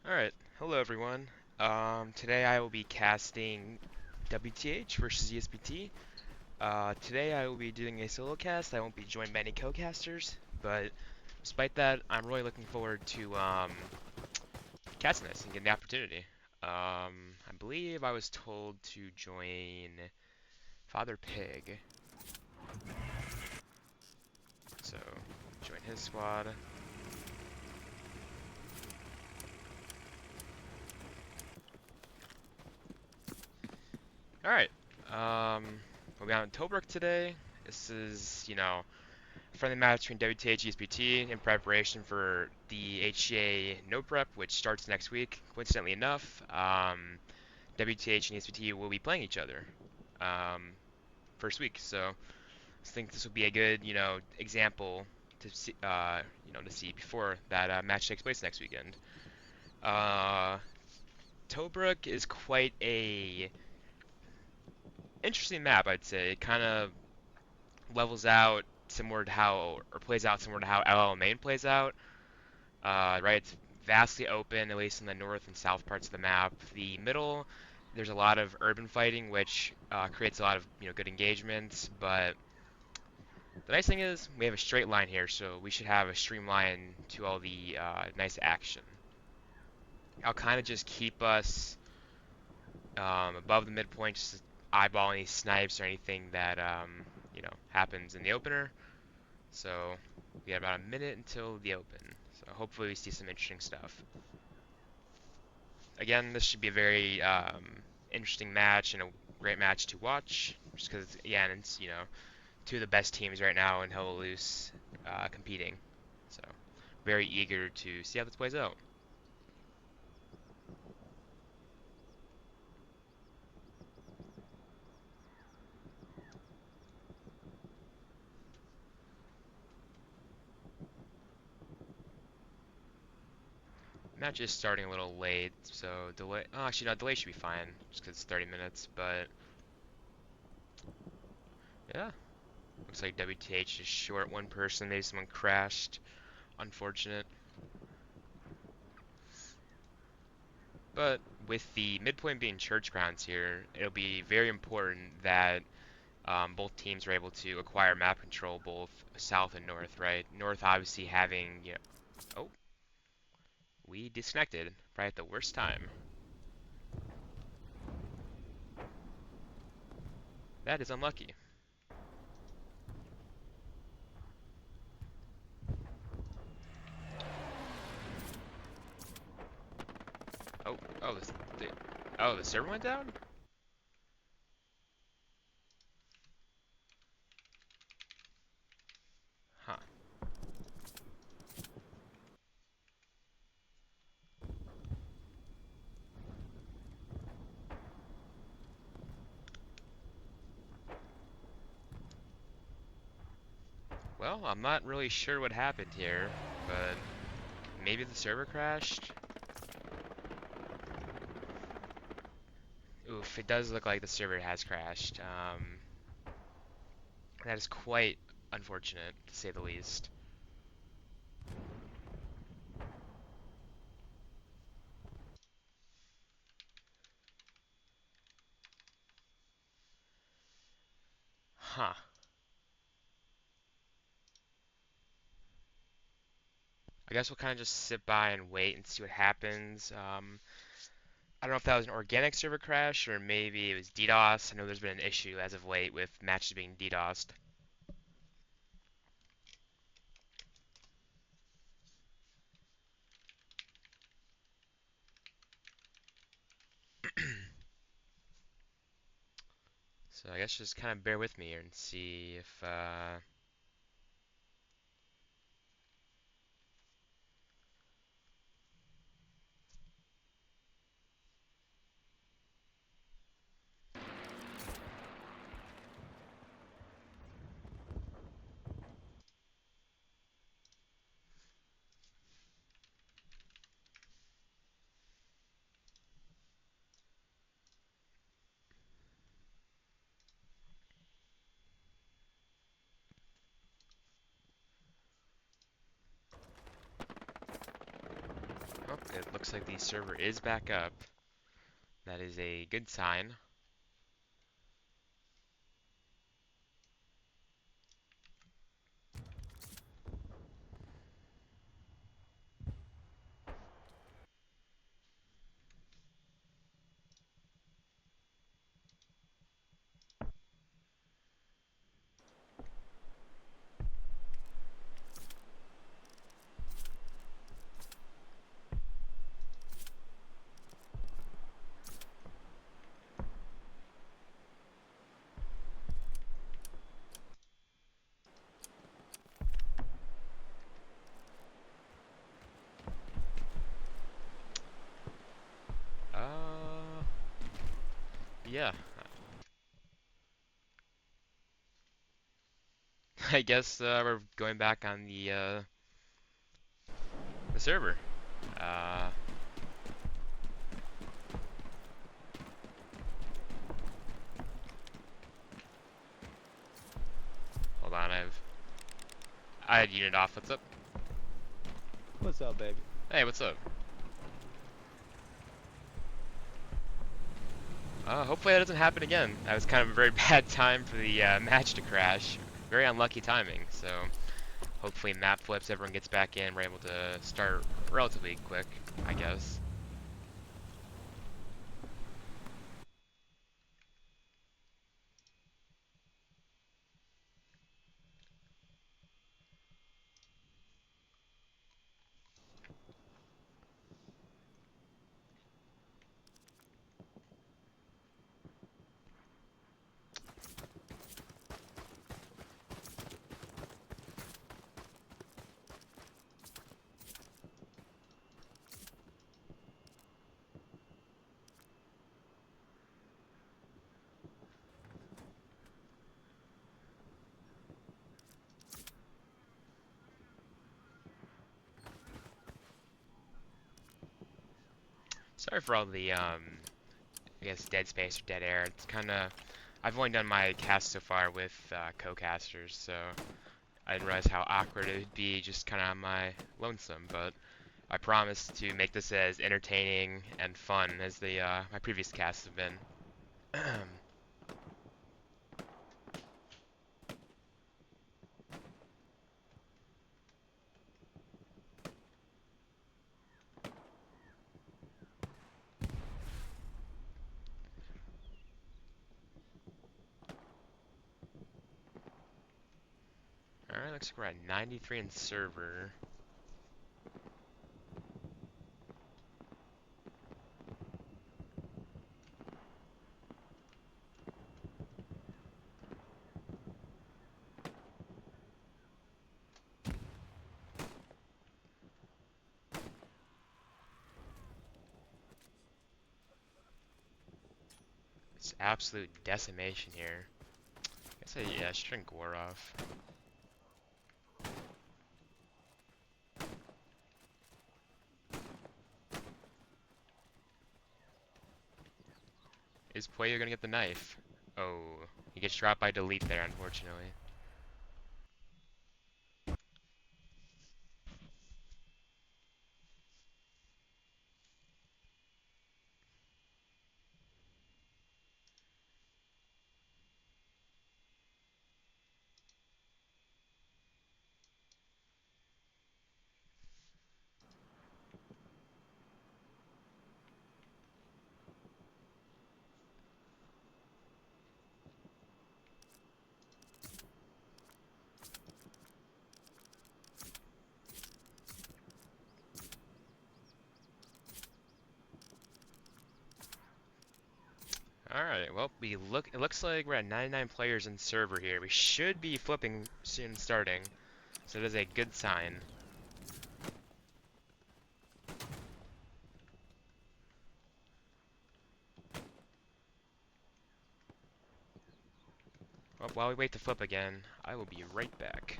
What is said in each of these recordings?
Alright, hello everyone. Today I will be casting WTH versus ESPT. Today I will be doing a solo cast. I won't be joined by any co-casters, but despite that, I'm really looking forward to casting this and getting the opportunity. I believe I was told to join Father Pig, so join his squad. Alright, we'll be on Tobruk today. This is, friendly match between WTH and ESPT in preparation for the HCA No Prep, which starts next week. Coincidentally enough, WTH and ESPT will be playing each other um, first week. So I think this will be a good, example to see, to see before that match takes place next weekend. Uh, Tobruk is quite a interesting map, I'd say. It kind of levels out similar to how, or plays out similar to how LL Main plays out. Right, it's vastly open, at least in the north and south parts of the map. The middle, there's a lot of urban fighting, which creates a lot of good engagements. But the nice thing is we have a straight line here, so we should have a streamline to all the nice action. I'll kind of just keep us above the midpoint, just to eyeball any snipes or anything that happens in the opener. So we have about a minute until the open. So hopefully we see some interesting stuff. Again, this should be a very interesting match and a great match to watch, just because again, it's two of the best teams right now in Hella Loose competing. So very eager to see how this plays out. Match is starting a little late, so delay. Oh, actually, no, delay should be fine, just because it's 30 minutes. But yeah, looks like WTH is short one person. Maybe someone crashed. Unfortunate. But with the midpoint being church grounds here, it'll be very important that both teams are able to acquire map control both south and north, right? North obviously having, oh, we disconnected right at the worst time. That is unlucky. Oh, oh, the server went down? Huh. Well, I'm not really sure what happened here, but maybe the server crashed? Oof, it does look like the server has crashed. That is quite unfortunate, to say the least. Huh. I guess we'll kind of just sit by and wait and see what happens. I don't know if that was an organic server crash or maybe it was DDoS. I know there's been an issue as of late with matches being DDoSed. So I guess just kind of bear with me here and see if Oh, it looks like the server is back up. That is a good sign. Uh, yeah. I guess we're going back on the server. Uh, Hold on, I had unit off. What's up? What's up, baby? Hey, what's up? Hopefully that doesn't happen again. That was kind of a very bad time for the match to crash. Very unlucky timing. So hopefully map flips, everyone gets back in, we're able to start relatively quick, I guess. Sorry for all the I guess dead space or dead air. It's kind of I've only done my cast so far with co-casters, so I didn't realize how awkward it would be just kind of on my lonesome. But I promise to make this as entertaining and fun as the my previous casts have been. Alright, looks like we're at 93 in server. It's absolute decimation here. I guess yeah, I should drink War off. Is Puyo gonna get the knife? Oh, he gets dropped by delete there, unfortunately. Alright, well, it looks like we're at 99 players in server here. We should be flipping soon starting, so it is a good sign. Well, while we wait to flip again, I will be right back.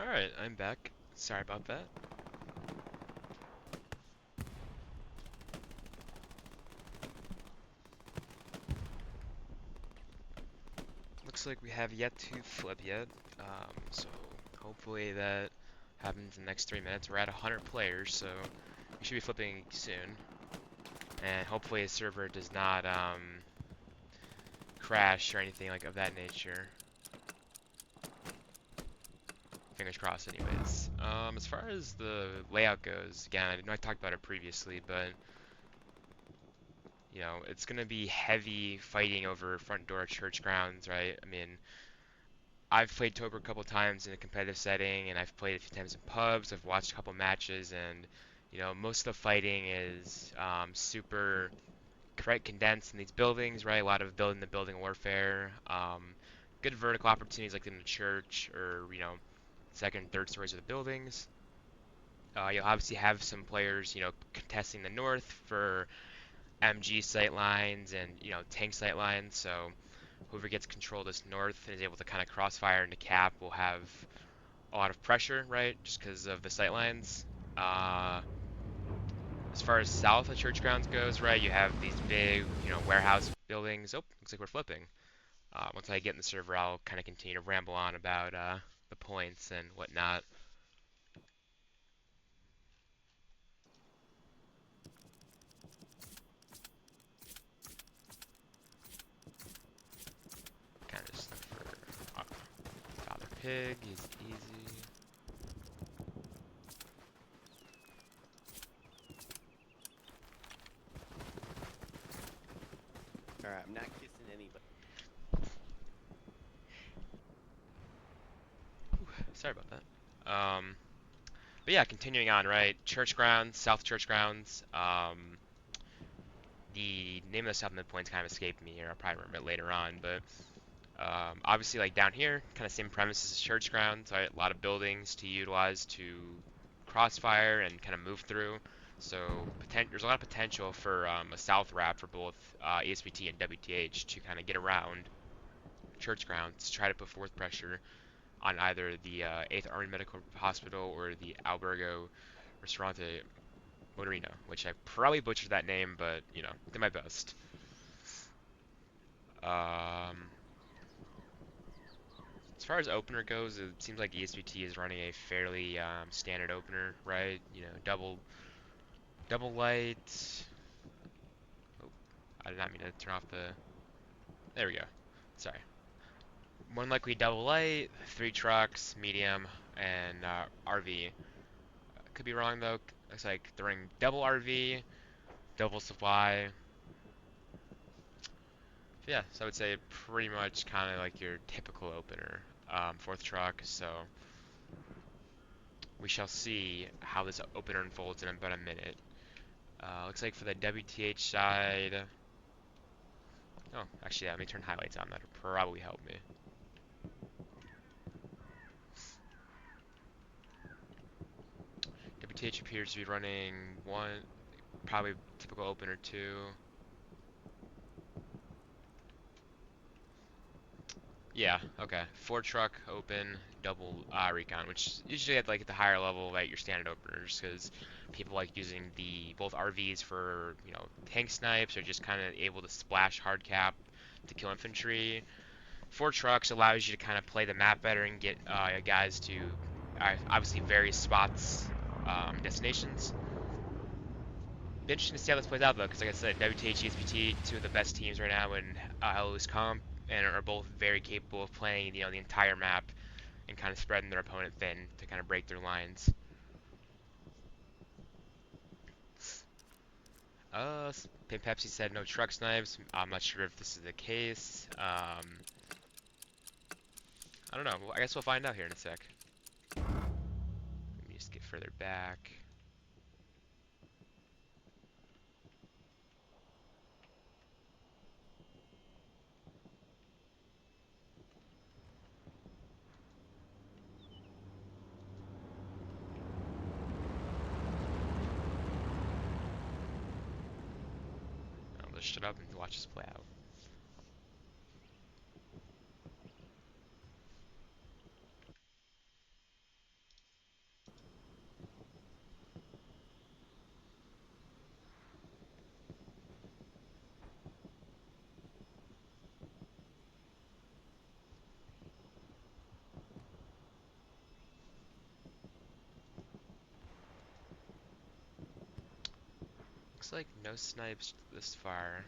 Alright, I'm back. Sorry about that. Looks like we have yet to flip yet. So hopefully that happens in the next 3 minutes. We're at 100 players, so we should be flipping soon. And hopefully the server does not crash or anything like of that nature. Fingers crossed anyways. As far as the layout goes, again, I know I talked about it previously, but it's gonna be heavy fighting over front door church grounds, right? I mean, I've played Tober a couple times in a competitive setting, and I've played a few times in pubs. I've watched a couple matches, and most of the fighting is super quite condensed in these buildings, right? A lot of building the building warfare. Good vertical opportunities like in the church or second, third stories of the buildings. You'll obviously have some players, contesting the north for MG sight lines and tank sight lines. So whoever gets control of this north and is able to kind of crossfire into cap will have a lot of pressure, right? Just because of the sight lines. Uh, as far as south of church grounds goes, right, you have these big, warehouse buildings. Oh, looks like we're flipping. Once I get in the server, I'll kind of continue to ramble on about the points and whatnot. Kind of just look for Father Pig. He's easy. Alright, I'm not kissing anybody. Sorry about that. But yeah, continuing on, right? Church grounds, South Church grounds. The name of the South Midpoint's kind of escaped me here. I'll probably remember it later on, but obviously, like down here, kind of same premises as church grounds, right? A lot of buildings to utilize to crossfire and kind of move through. So there's a lot of potential for a south wrap for both ESPT and WTH to kind of get around church grounds, try to put forth pressure on either the 8th Army Medical Hospital or the Albergo Ristorante Motorino, which I probably butchered that name, but did my best. Um, As far as opener goes, it seems like ESPT is running a fairly standard opener, right? Double light. Oh, I did not mean to turn off the. There we go. Sorry. More than likely double light, three trucks, medium, and RV. Could be wrong though. Looks like they're running double RV, double supply. Yeah, so I would say pretty much kind of like your typical opener. Fourth truck, so we shall see how this opener unfolds in about a minute. Looks like for the WTH side. Oh, actually, yeah, let me turn highlights on. That'll probably help me. WTH appears to be running one, probably typical opener two. Yeah, okay. Four truck open, double recon, which usually at like at the higher level, like your standard openers, because people like using the both RVs for tank snipes or just kind of able to splash hard cap to kill infantry. Four trucks allows you to kind of play the map better and get guys to obviously various spots, destinations. Be interesting to see how this plays out though, because like I said, WTH, ESPT, two of the best teams right now in LO's comp, and are both very capable of playing the entire map and kind of spreading their opponent thin to kind of break their lines. Pepsi said no truck snipes. I'm not sure if this is the case. I don't know. Well, I guess we'll find out here in a sec. Let me just get further back. I'll just shut up and watch this play out. Looks like no snipes this far.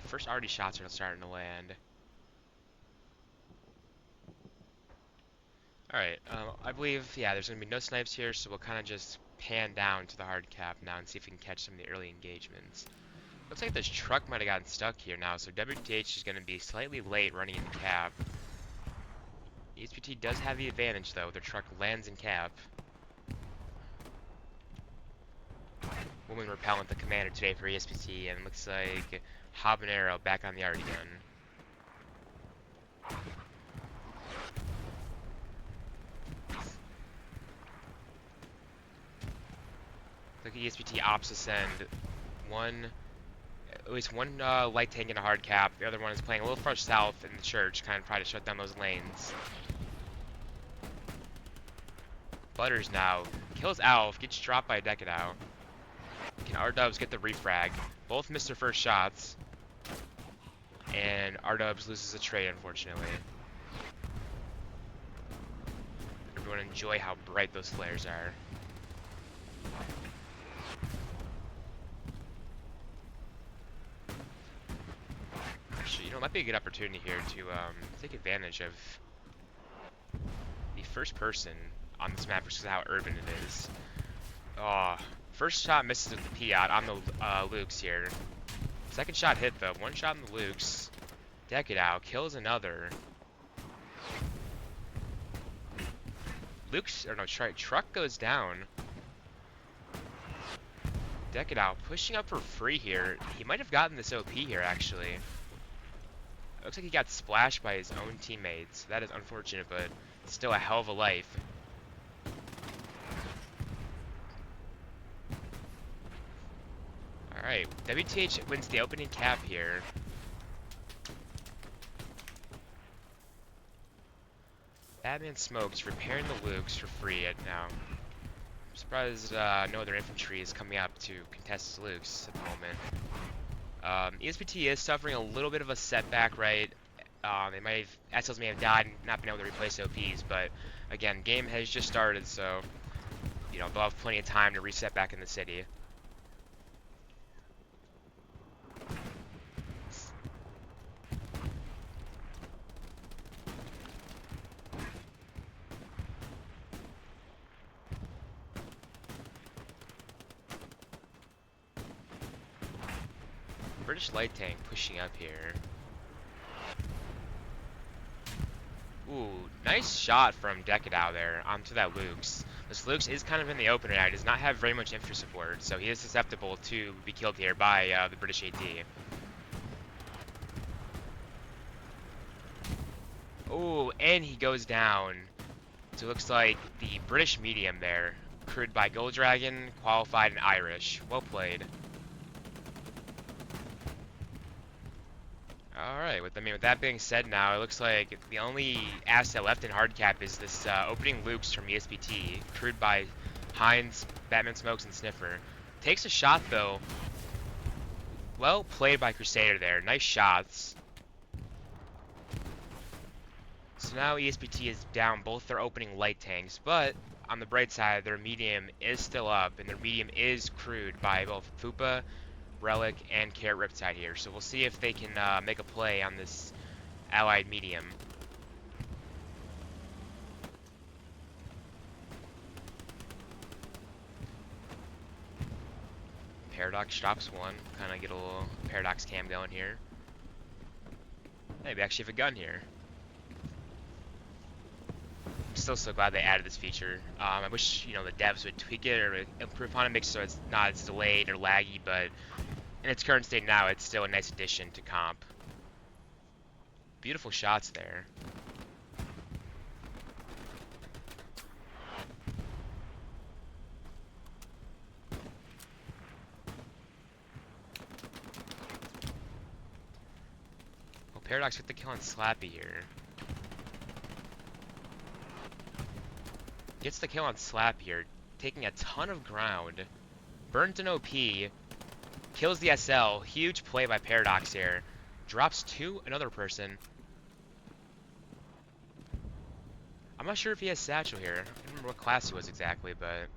First already shots are starting to land. Alright, I believe, yeah, there's going to be no snipes here, so we'll kind of just pan down to the hard cap now and see if we can catch some of the early engagements. Looks like this truck might have gotten stuck here now, so WTH is going to be slightly late running in cap. ESPT does have the advantage, though. Their truck lands in cap. Woman repellent, the commander today for ESPT, and looks like Habanero back on the yard again. Look at ESPT ops to send at least one light tank in a hard cap. The other one is playing a little far south in the church, kind of try to shut down those lanes. Butters now kills Alf, gets dropped by Decadao. Can R-Dubs get the refrag? Both missed their first shots, and R-Dubs loses a trade, unfortunately. Everyone enjoy how bright those flares are. Actually, you know, it might be a good opportunity here to take advantage of the first person on this map versus how urban it is. Oh, first shot misses with the Piat on the Lukes here. Second shot hit though. One shot in the Lukes. Decadao kills another. Truck goes down. Decadao pushing up for free here. He might have gotten this OP here, actually. It looks like he got splashed by his own teammates. That is unfortunate, but still a hell of a life. Alright, WTH wins the opening cap here. Batman Smokes repairing the Lukes for free now. I'm surprised no other infantry is coming up to contest his Lukes at the moment. ESPT is suffering a little bit of a setback, right? SLs may have died and not been able to replace OPs, but again, game has just started, so you know they'll have plenty of time to reset back in the city. British light tank pushing up here. Ooh, nice shot from Decadao there onto that Lukes. This Lukes is kind of in the open right now. He does not have very much infantry support, so he is susceptible to be killed here by the British AT. Oh, and he goes down. So it looks like the British medium there, crewed by Gold Dragon, Qualified, and Irish. Well played. Alright, with that being said now, it looks like the only asset left in hard cap is this opening Lukes from ESPT, crewed by Hines, Batman Smokes, and Sniffer. Takes a shot though. Well played by Crusader there. Nice shots. So now ESPT is down both their opening light tanks, but on the bright side, their medium is still up, and their medium is crewed by both Fupa, Relic, and Carrot Riptide here. So we'll see if they can make a play on this allied medium. Paradox drops one. Kind of get a little Paradox cam going here. Hey, we actually have a gun here. I'm still so glad they added this feature. I wish, you know, the devs would tweak it or improve on it, make so it's not as delayed or laggy, but in its current state now, it's still a nice addition to comp. Beautiful shots there. Well, Paradox with the kill on Slappy here. Gets the kill on Slap here, taking a ton of ground. Burns an OP. Kills the SL. Huge play by Paradox here. Drops to another person. I'm not sure if he has Satchel here. I don't remember what class he was exactly, but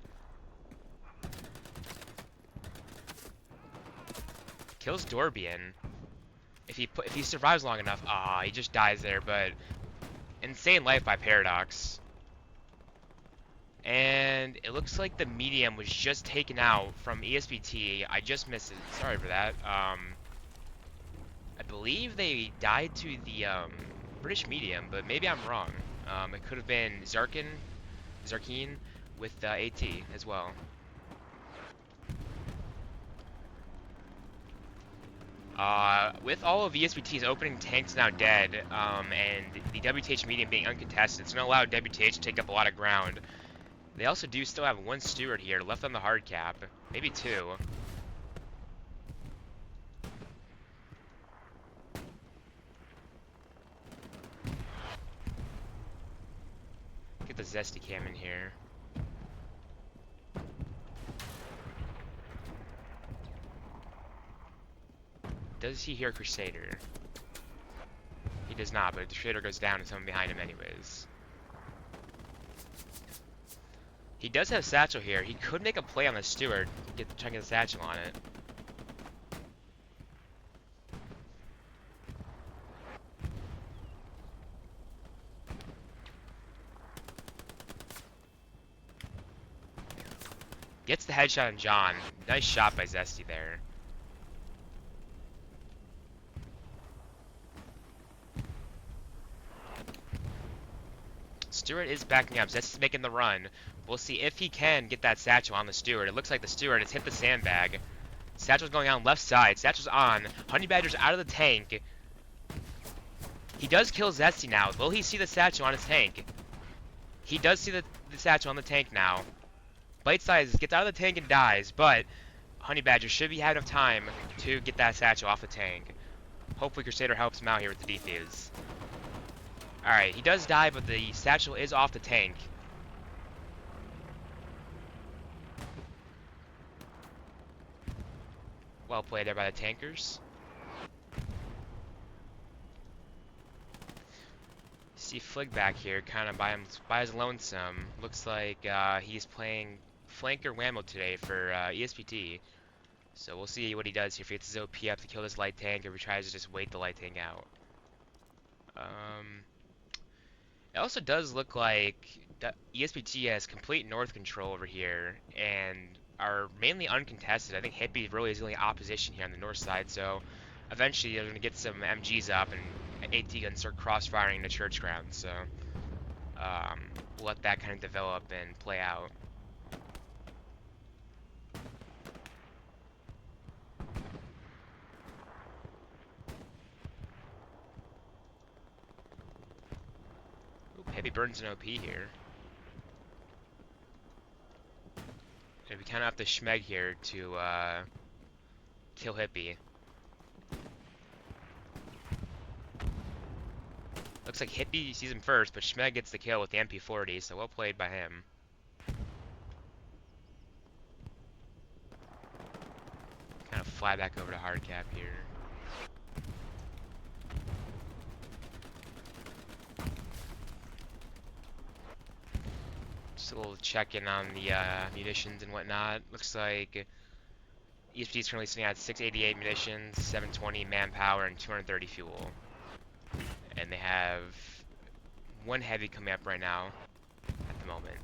Kills Dorbian. If he survives long enough, he just dies there. But insane life by Paradox. And it looks like the medium was just taken out from ESPT. I just missed it. Sorry for that. I believe they died to the British medium, but maybe I'm wrong. It could have been Zarkeen with AT as well. With all of ESPT's opening tanks now dead, and the WTH medium being uncontested, it's going to allow WTH to take up a lot of ground. They also do still have one steward here left on the hard cap, maybe two. Get the Zesty Cam in here. Does he hear Crusader? He does not, but if the Crusader goes down, it's someone behind him anyways. He does have Satchel here. He could make a play on the Steward, try to get the Satchel on it. Gets the headshot on John. Nice shot by Zesty there. Stewart is backing up. Zesty's making the run. We'll see if he can get that Satchel on the Steward. It looks like the Steward has hit the sandbag. Satchel's going on left side. Satchel's on. Honey Badger's out of the tank. He does kill Zesty now. Will he see the Satchel on his tank? He does see the Satchel on the tank now. Bite Size gets out of the tank and dies, but Honey Badger should be have enough time to get that Satchel off the tank. Hopefully Crusader helps him out here with the defuse. Alright, he does die, but the Satchel is off the tank. Well played there by the tankers. See Flig back here, kind of by his lonesome. Looks like he's playing flanker Whammo today for ESPT. So we'll see what he does here. If he gets his OP up to kill this light tank, or if he tries to just wait the light tank out. It also does look like ESPT has complete north control over here, and are mainly uncontested. I think Hippie really is the only opposition here on the north side, so eventually they're going to get some MGs up, and AT guns start cross-firing the church ground, so we'll let that kind of develop and play out. Ooh, Heavy burns an OP here. And we kind of have to Schmeg here to kill Hippie. Looks like Hippie sees him first, but Schmeg gets the kill with the MP40, so well played by him. Kind of fly back over to hardcap here. Just a little check-in on the munitions and whatnot. Looks like ESPT is currently sitting at 688 munitions, 720 manpower, and 230 fuel. And they have one heavy coming up right now at the moment.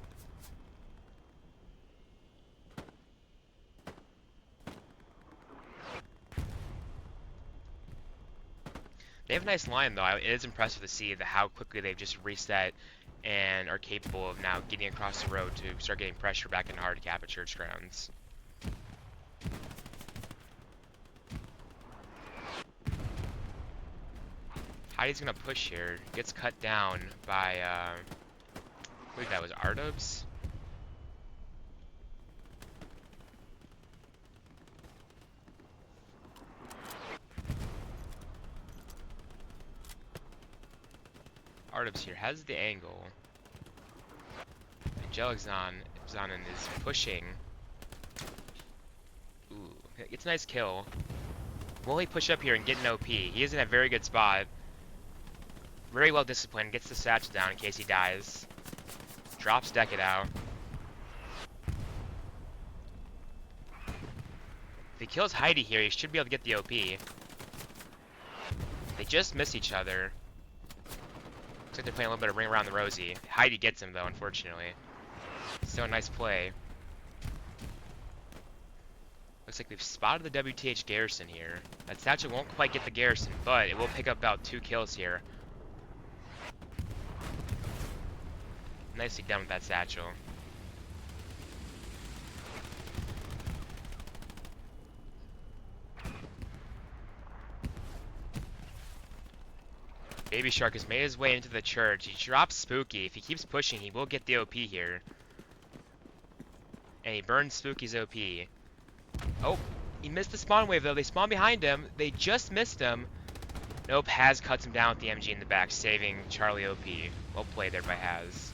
They have a nice line though. It is impressive to see how quickly they've just reset and are capable of now getting across the road to start getting pressure back into hardcap at church grounds. Heidi's gonna push here. Gets cut down by I believe that was Ardubs. Ardubs here has the angle. Angelic's is pushing. Ooh, gets a nice kill. Will he push up here and get an OP? He is in a very good spot. Very well disciplined. Gets the satchel down in case he dies. Drops Decade out. he kills Heidi here, he should be able to get the OP. They just miss each other. Looks like they're playing a little bit of Ring Around the Rosie. Heidi gets him though, unfortunately. Still a nice play. Looks like they've spotted the WTH garrison here. That statue won't quite get the garrison, but it will pick up about 2 kills here. Nicely done with that satchel. Baby Shark has made his way into the church. He drops Spooky. If he keeps pushing, he will get the OP here. And he burns Spooky's OP. Oh, he missed the spawn wave though. They spawn behind him. They just missed him. Nope, Haz cuts him down with the MG in the back, saving Charlie OP. Well played there by Haz.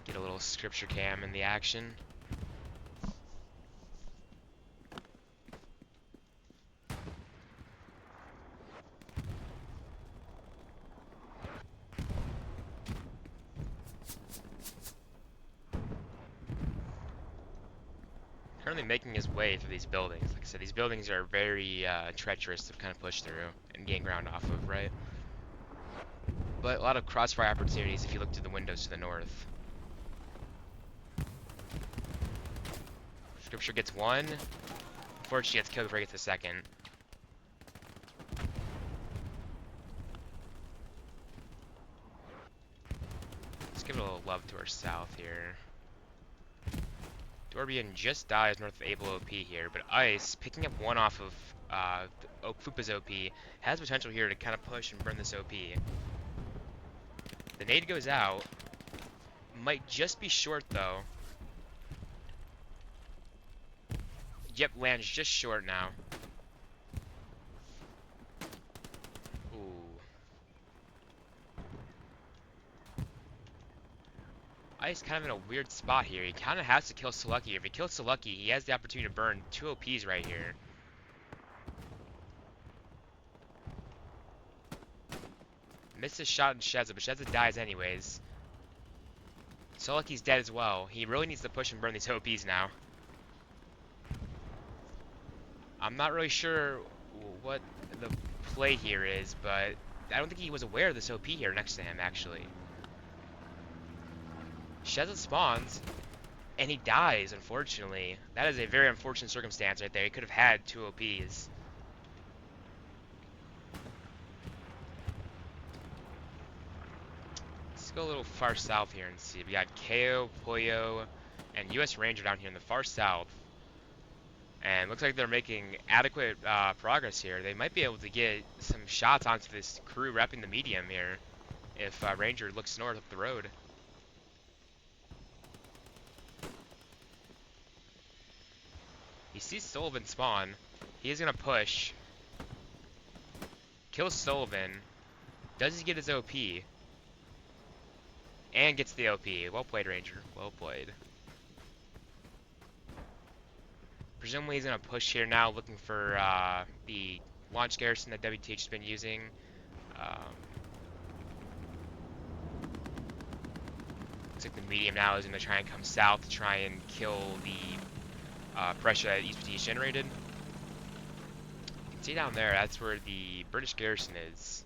Get a little scripture cam in the action. Currently making his way through these buildings. Like I said, these buildings are very treacherous to kind of push through and gain ground off of, right? But a lot of crossfire opportunities if you look through the windows to the north. Scripture gets one. Unfortunately, gets killed before he gets the second. Let's give it a little love to our south here. Dorbian just dies north of Able OP here, but Ice, picking up one off of Fupa's OP, has potential here to kind of push and burn this OP. The nade goes out. Might just be short, though. Yep, lands just short now. Ooh. Ice kind of in a weird spot here. He kind of has to kill Selucky. If he kills Selucky, he has the opportunity to burn 2 OPs right here. Missed his shot in Sheza, but Sheza dies anyways. Selucky's dead as well. He really needs to push and burn these OPs now. I'm not really sure what the play here is, but I don't think he was aware of this OP here next to him, actually. Sheza spawns, and he dies, unfortunately. That is a very unfortunate circumstance right there. He could have had 2 OPs. Let's go a little far south here and see. We got KO, Pollo, and US Ranger down here in the far south. And looks like they're making adequate progress here. They might be able to get some shots onto this crew repping the medium here if Ranger looks north up the road. He sees Sullivan spawn. He is going to push. Kills Sullivan. Does he get his OP? And gets the OP. Well played, Ranger. Well played. Presumably he's going to push here now, looking for the launch garrison that WTH has been using. Looks like the medium now is going to try and come south to try and kill the pressure that ESPT is generated. You can see down there, that's where the British garrison is.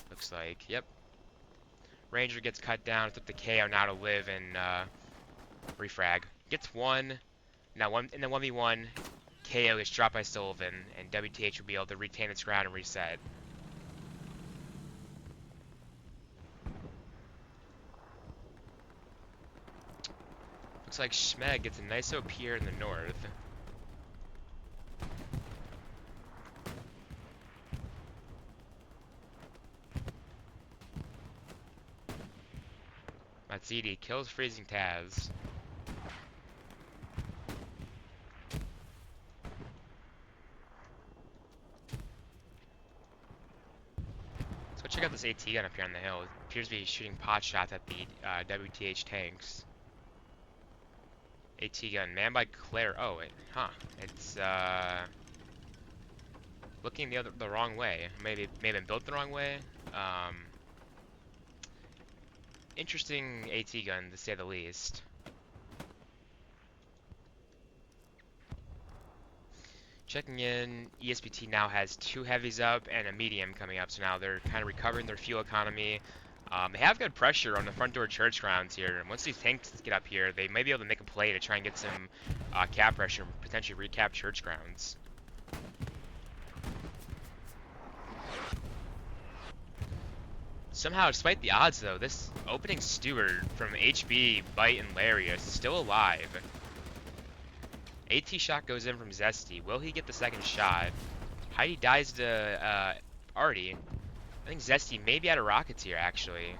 Looks like, yep. Ranger gets cut down. It's up to KO now to live and refrag. Gets one. Now in the 1v1, KO gets dropped by Sullivan, and WTH will be able to retain its ground and reset. Looks like Schmeg gets a nice OP here in the north. Matsidi kills Freezing Taz. Check out this AT gun up here on the hill. It appears to be shooting pot shots at the WTH tanks. AT gun, manned by Claire. Oh, it's looking the wrong way. Maybe may have been built the wrong way. interesting AT gun, to say the least. Checking in, ESPT now has 2 heavies up and a medium coming up, so now they're kind of recovering their fuel economy. They have good pressure on the front door church grounds here, and once these tanks get up here, they may be able to make a play to try and get some cap pressure and potentially recap church grounds. Somehow, despite the odds though, this opening steward from HB, Bite, and Larius is still alive. AT shot goes in from Zesty. Will he get the second shot? Heidi dies to Artie. I think Zesty may be out of rockets here, actually.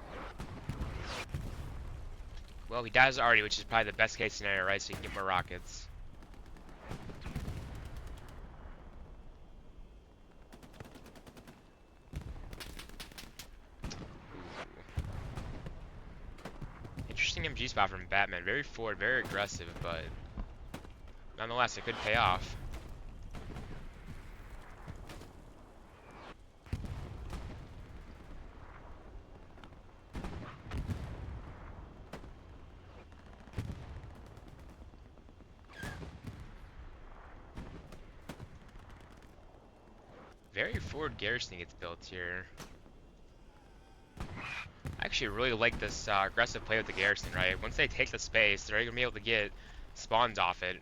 Well, he dies to Artie, which is probably the best case scenario, right? So he can get more rockets. Interesting MG spot from Batman. Very forward, very aggressive, but nonetheless, it could pay off. Very forward garrison gets built here. I actually really like this aggressive play with the garrison, right? Once they take the space, they're going to be able to get spawns off it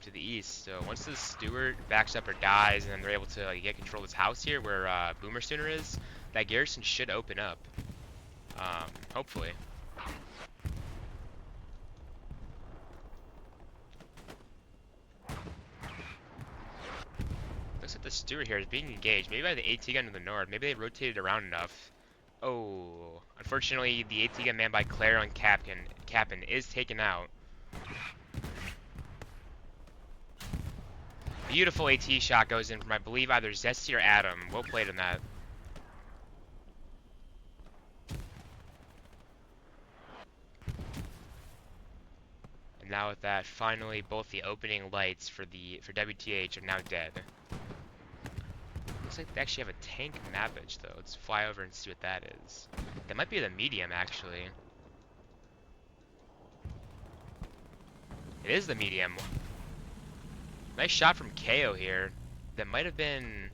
to the east. So once the steward backs up or dies, and then they're able to like, get control of this house here where Boomer Sooner is, that garrison should open up. Hopefully. Looks like the steward here is being engaged, maybe by the AT gun to the north. Maybe they rotated around enough. Oh, unfortunately, the AT gun man by Claire on Captain is taken out. Beautiful AT shot goes in from, I believe, either Zesty or Adam. Well played on that. And now with that, finally, both the opening lights for WTH are now dead. Looks like they actually have a tank Mavage, though. Let's fly over and see what that is. That might be the medium, actually. It is the medium. Nice shot from KO here. That might have been...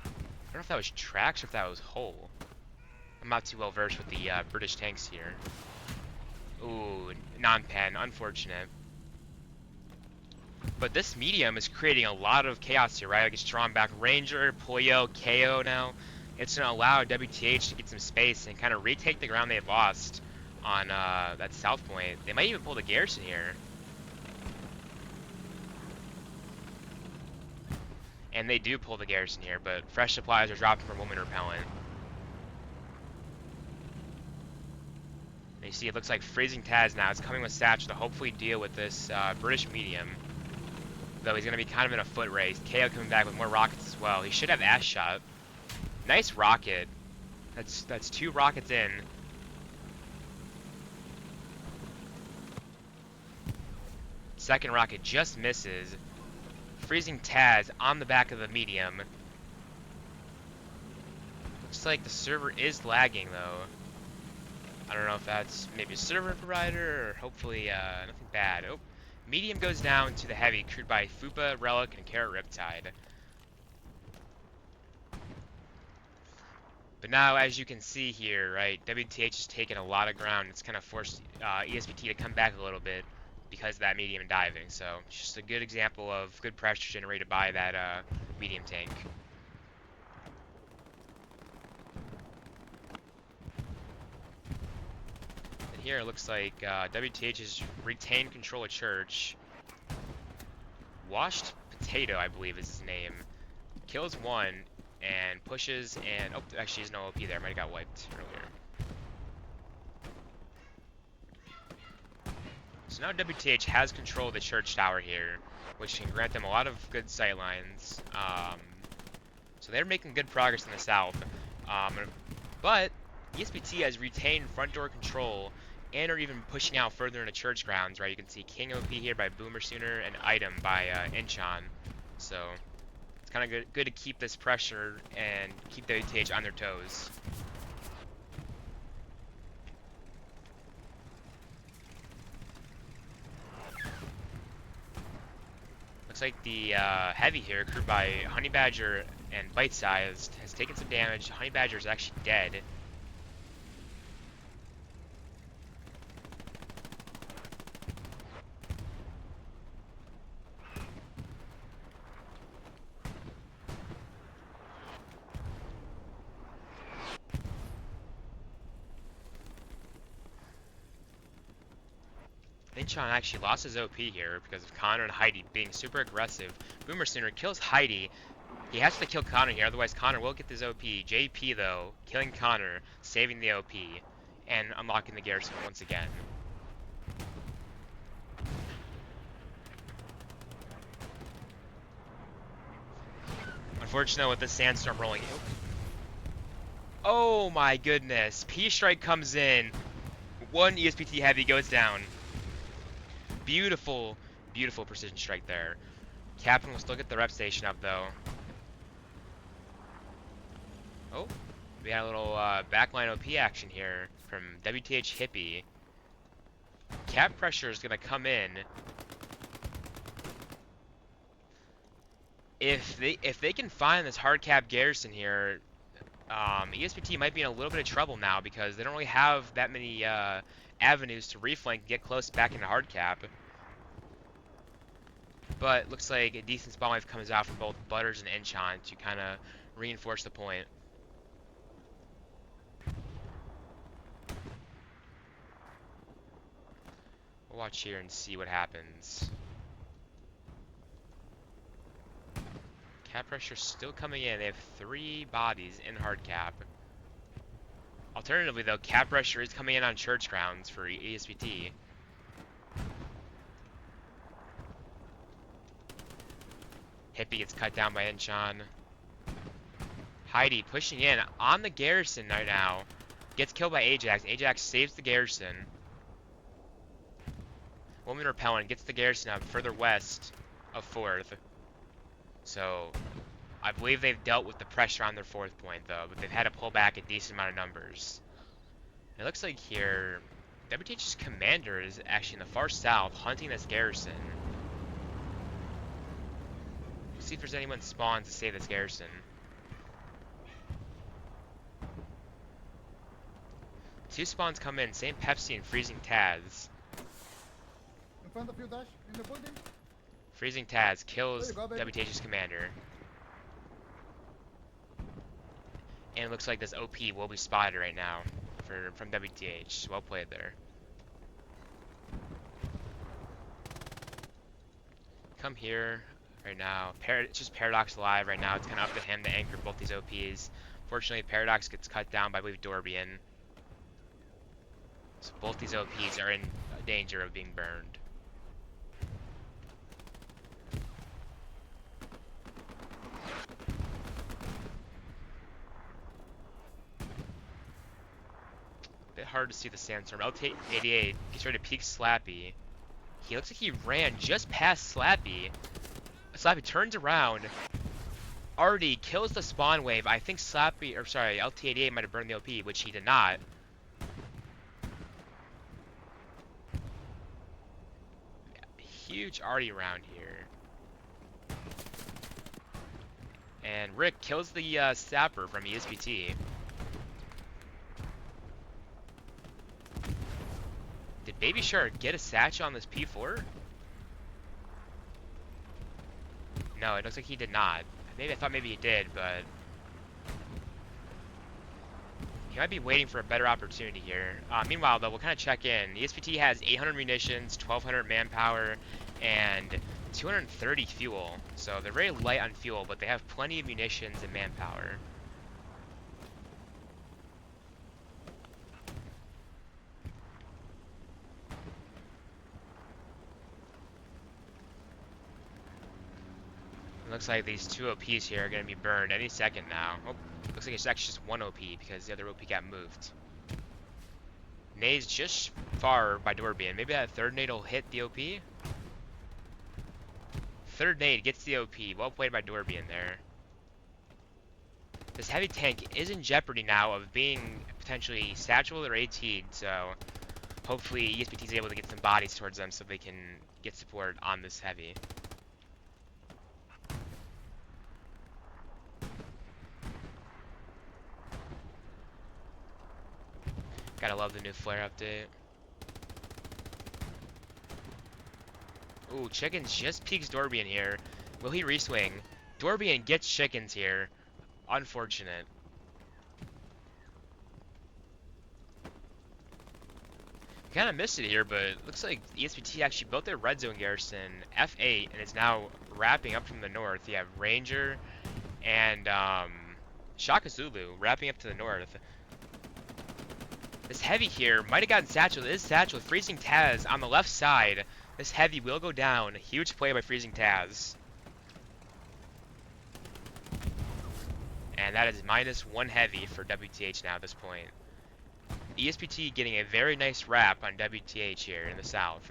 I don't know if that was Trax or if that was Hull. I'm not too well versed with the British tanks here. Ooh, non-pen. Unfortunate. But this medium is creating a lot of chaos here, right? Like it's drawn back Ranger, Polio, KO now. It's going to allow WTH to get some space and kind of retake the ground they had lost on that south point. They might even pull the garrison here. And they do pull the garrison here, but fresh supplies are dropping from Woman Repellent. And you see it looks like Freezing Taz now is coming with Satch to hopefully deal with this British medium. Though he's going to be kind of in a foot race. KO coming back with more rockets as well. He should have Ash Shot. Nice rocket. That's 2 rockets in. Second rocket just misses. Freezing Taz on the back of the medium. Looks like the server is lagging though. I don't know if that's maybe a server provider or hopefully nothing bad. Oh. Medium goes down to the heavy, crewed by Fupa, Relic, and Carrot Riptide. But now, as you can see here, right, WTH has taken a lot of ground. It's kind of forced ESPT to come back a little bit because of that medium diving. So, it's just a good example of good pressure generated by that medium tank. Here it looks like WTH has retained control of church. Washed Potato, I believe is his name. Kills one and pushes and... Oh, actually there's no OP there. Might have got wiped earlier. So now WTH has control of the church tower here, which can grant them a lot of good sight lines. So they're making good progress in the south. But ESPT has retained front door control and are even pushing out further into church grounds, right? You can see King OP here by Boomer Sooner and Item by Inchon. So it's kind of good to keep this pressure and keep WTH on their toes. Looks like the heavy here, crewed by Honey Badger and Bite Sized, has taken some damage. Honey Badger is actually dead. Inchon actually lost his OP here because of Connor and Heidi being super aggressive. Boomer Sooner kills Heidi. He has to kill Connor here, otherwise Connor will get this OP. JP, though, killing Connor, saving the OP, and unlocking the garrison once again. Unfortunately, with the sandstorm rolling. Oh my goodness. P-Strike comes in. One ESPT heavy goes down. Beautiful, beautiful precision strike there. Captain will still get the rep station up, though. Oh, we had a little backline OP action here from WTH Hippie. Cap pressure is going to come in. If they can find this hard cap garrison here, ESPT might be in a little bit of trouble now because they don't really have that many avenues to reflank and get close back into hard cap. But looks like a decent spawn wave comes out from both Butters and Enchant to kind of reinforce the point. We'll watch here and see what happens. Cap pressure still coming in. They have 3 bodies in hard cap. Alternatively, though, cap pressure is coming in on church grounds for ESPT. Hippie gets cut down by Enchon. Heidi pushing in on the garrison right now. Gets killed by Ajax. Ajax saves the garrison. Woman Repellent gets the garrison up further west of 4th. So, I believe they've dealt with the pressure on their 4th point, though, but they've had to pull back a decent amount of numbers. It looks like here, WTH's commander is actually in the far south, hunting this garrison. We'll see if there's anyone spawned to save this garrison. Two spawns come in, St. Pepsi and Freezing Taz. In front of you, Dash, in the building. Freezing Taz kills There you go, baby. WTH's commander. And it looks like this OP will be spotted right now from WTH. Well played there. Come here right now. It's just Paradox alive right now. It's kind of up to him to anchor both these OPs. Fortunately, Paradox gets cut down by, I believe, Dorbian. So both these OPs are in danger of being burned. Bit hard to see the sandstorm. LT88 gets ready to peek Slappy. He looks like he ran just past Slappy. Slappy turns around. Already kills the spawn wave. I think Slappy, or sorry, LT88 might have burned the OP, which he did not. Huge arty round here. And Rick kills the sapper from ESPT. Did Baby Shark get a satch on this P4? No, it looks like he did not. I thought maybe he did, but he might be waiting for a better opportunity here. Meanwhile, though, we'll kind of check in. ESPT has 800 munitions, 1,200 manpower, and 230 fuel. So they're very light on fuel, but they have plenty of munitions and manpower. It looks like these two OPs here are going to be burned any second now. Oh, looks like it's actually just one OP because the other OP got moved. Nade's just far by Dorbian. Maybe that third nade will hit the OP? Third nade gets the OP. Well played by Dorbian there. This heavy tank is in jeopardy now of being potentially satchelled or AT'd, so hopefully ESPT is able to get some bodies towards them so they can get support on this heavy. Gotta love the new flare update. Ooh, Chickens just peeks Dorbian here. Will he reswing? Dorbian gets Chickens here. Unfortunate. Kind of missed it here, but it looks like ESPT actually built their red zone garrison F8 and is now wrapping up from the north. You have Ranger and Shaka Zulu wrapping up to the north. This heavy here might have gotten satchel. It is satchel. Freezing Taz on the left side. This heavy will go down. Huge play by Freezing Taz. And that is -1 heavy for WTH now at this point. ESPT getting a very nice wrap on WTH here in the south.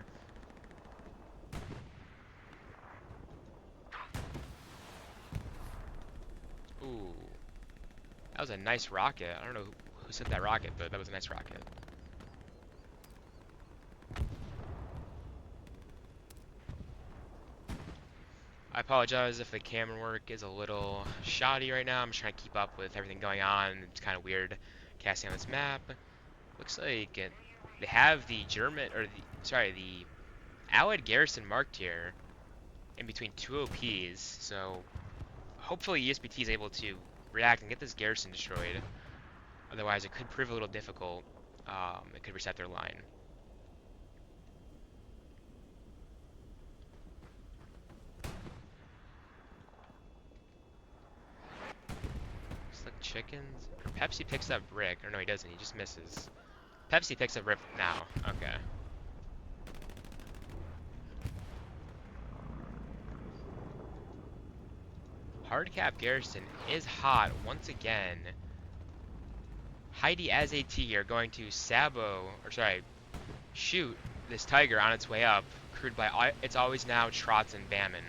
Ooh. That was a nice rocket. I don't know who sent that rocket, but that was a nice rocket. I apologize if the camera work is a little shoddy right now. I'm just trying to keep up with everything going on. It's kind of weird casting on this map. Looks like they have the the Allied garrison marked here in between two OPs. So hopefully ESPT is able to react and get this garrison destroyed. Otherwise, it could prove a little difficult. It could reset their line. Looks like Chickens. Or Pepsi picks up Brick. Or no, he doesn't. He just misses. Pepsi picks up Rip now. Okay. Hardcap Garrison is hot once again. Heidi as AT are going to shoot this Tiger on its way up, crewed by It's Always Now, Trots, and Bammon.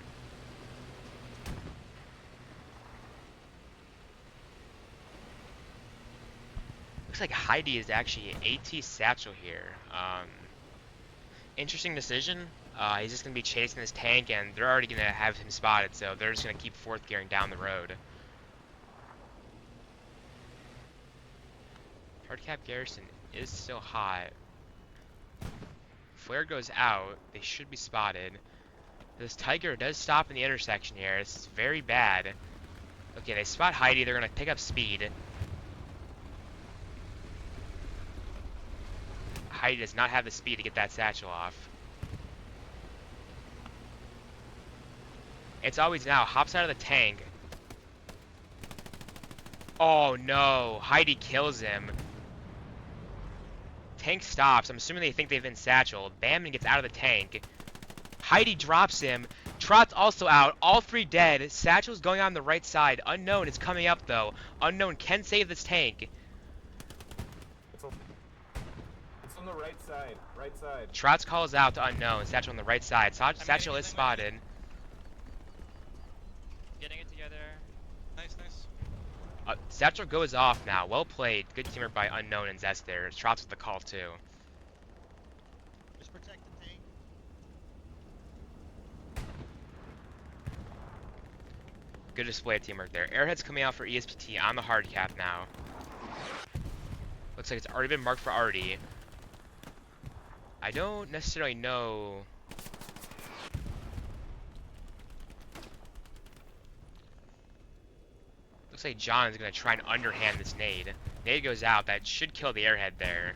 Looks like Heidi is actually AT Satchel here. Interesting decision. He's just going to be chasing this tank, and they're already going to have him spotted, so they're just going to keep fourth gearing down the road. Hardcap Garrison is still hot. Flare goes out. They should be spotted. This Tiger does stop in the intersection here. This is very bad. Okay, they spot Heidi. They're going to pick up speed. Heidi does not have the speed to get that satchel off. It's Always Now. Hops out of the tank. Oh no. Heidi kills him. Tank stops. I'm assuming they think they've been satcheled. Bammon gets out of the tank. Heidi drops him. Trot's also out. All three dead. Satchel's going on the right side. Unknown is coming up though. Unknown can save this tank. It's on the right side. Right side. Trotz calls out to Unknown. Satchel on the right side. Satchel is spotted. Getting it together. Nice, nice. Satchel goes off now. Well played. Good teamwork by Unknown and Zest there. Trotz with the call too. Just protect the tank. Good display of teamwork there. Airhead's coming out for ESPT on the hard cap now. Looks like it's already been marked for Artie. I don't necessarily know. Looks like John is going to try and underhand this nade. Nade goes out. That should kill the airhead there.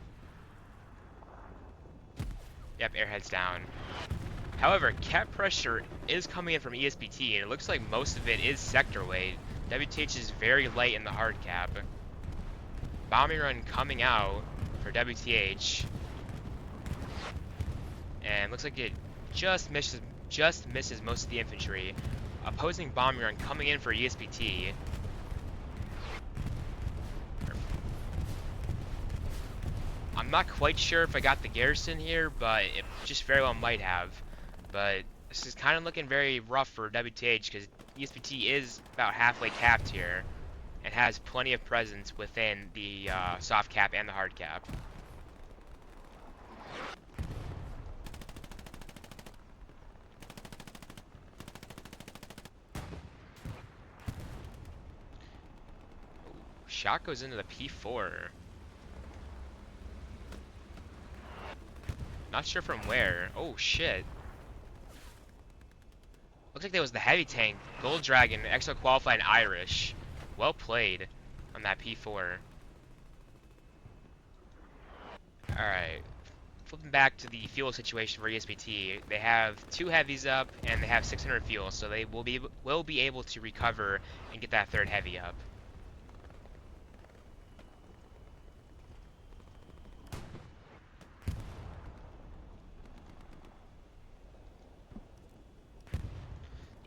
Yep, airhead's down. However, cap pressure is coming in from ESPT, and it looks like most of it is sector weight. WTH is very light in the hard cap. Bombing run coming out for WTH. And looks like it just misses most of the infantry. Opposing bombing run coming in for ESPT. I'm not quite sure if I got the garrison here, but it just very well might have. But this is kind of looking very rough for WTH because ESPT is about halfway capped here and has plenty of presence within the soft cap and the hard cap. Shot goes into the P4. Not sure from where. Oh shit. Looks like that was the heavy tank. Gold Dragon, extra qualified Irish. Well played on that P4. Alright. Flipping back to the fuel situation for ESPT, they have 2 heavies up and they have 600 fuel, so they will be able to recover and get that 3rd heavy up.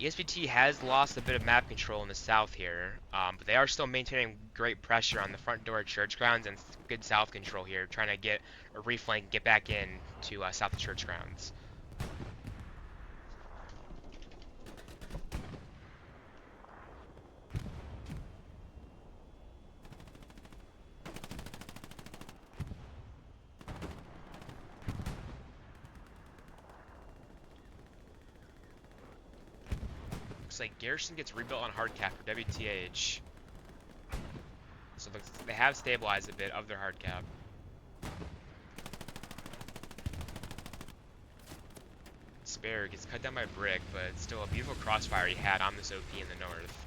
ESPT has lost a bit of map control in the south here, but they are still maintaining great pressure on the front door of church grounds and good south control here, trying to get a reflank, get back in to south of church grounds. Looks like Garrison gets rebuilt on hard cap for WTH. So they have stabilized a bit of their hard cap. Spare gets cut down by Brick, but still a beautiful crossfire he had on this OP in the north.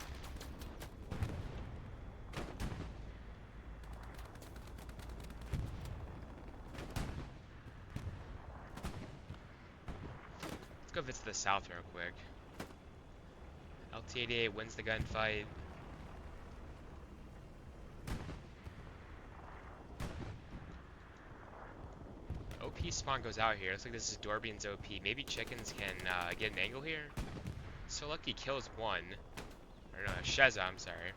Let's go visit the south real quick. LT-88 wins the gunfight. OP spawn goes out here. Looks like this is Dorbian's OP. Maybe chickens can get an angle here. So Lucky kills one. Or no, Sheza, I'm sorry.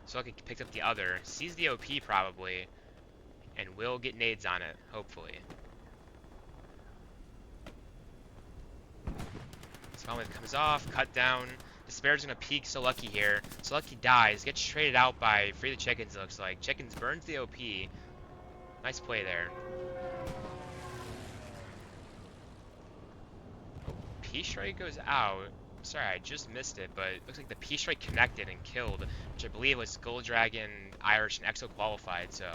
So Lucky picks up the other. Sees the OP probably. And will get nades on it, hopefully. Spawn wave comes off, cut down. Despair's gonna peek So Lucky here. So Lucky dies, gets traded out by Free the Chickens, it looks like. Chickens burns the OP. Nice play there. P-Strike goes out. Sorry, I just missed it, but it looks like the P-Strike connected and killed, which I believe was Gold Dragon, Irish, and Exo qualified, so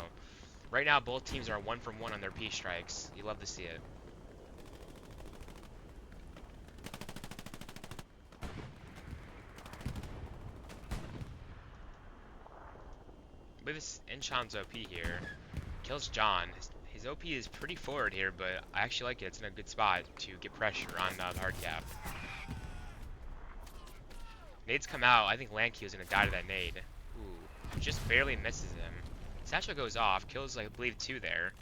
right now both teams are 1 from 1 on their P-Strikes. You love to see it. I believe this Inchan's OP here kills John. His OP is pretty forward here, but I actually like it. It's in a good spot to get pressure on the hard cap. Nades come out. I think Lanky is going to die to that nade. Ooh, just barely misses him. Satchel goes off, kills, like, I believe, 2 there.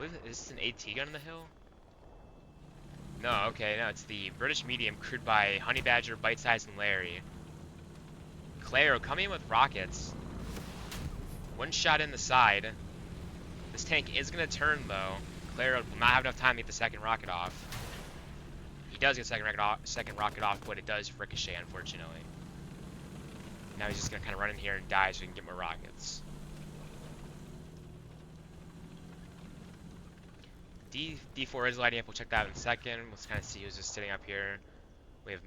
Is this an AT gun on the hill? No, okay, no, it's the British medium crewed by Honey Badger, Bite Size, and Larry. Claro coming in with rockets. 1 shot in the side. This tank is going to turn, though. Claro will not have enough time to get the 2nd rocket off. He does get second rocket off, but it does ricochet, unfortunately. Now he's just going to kind of run in here and die so he can get more rockets. D4 is lighting up. We'll check that in a second. Let's kind of see who's just sitting up here. We have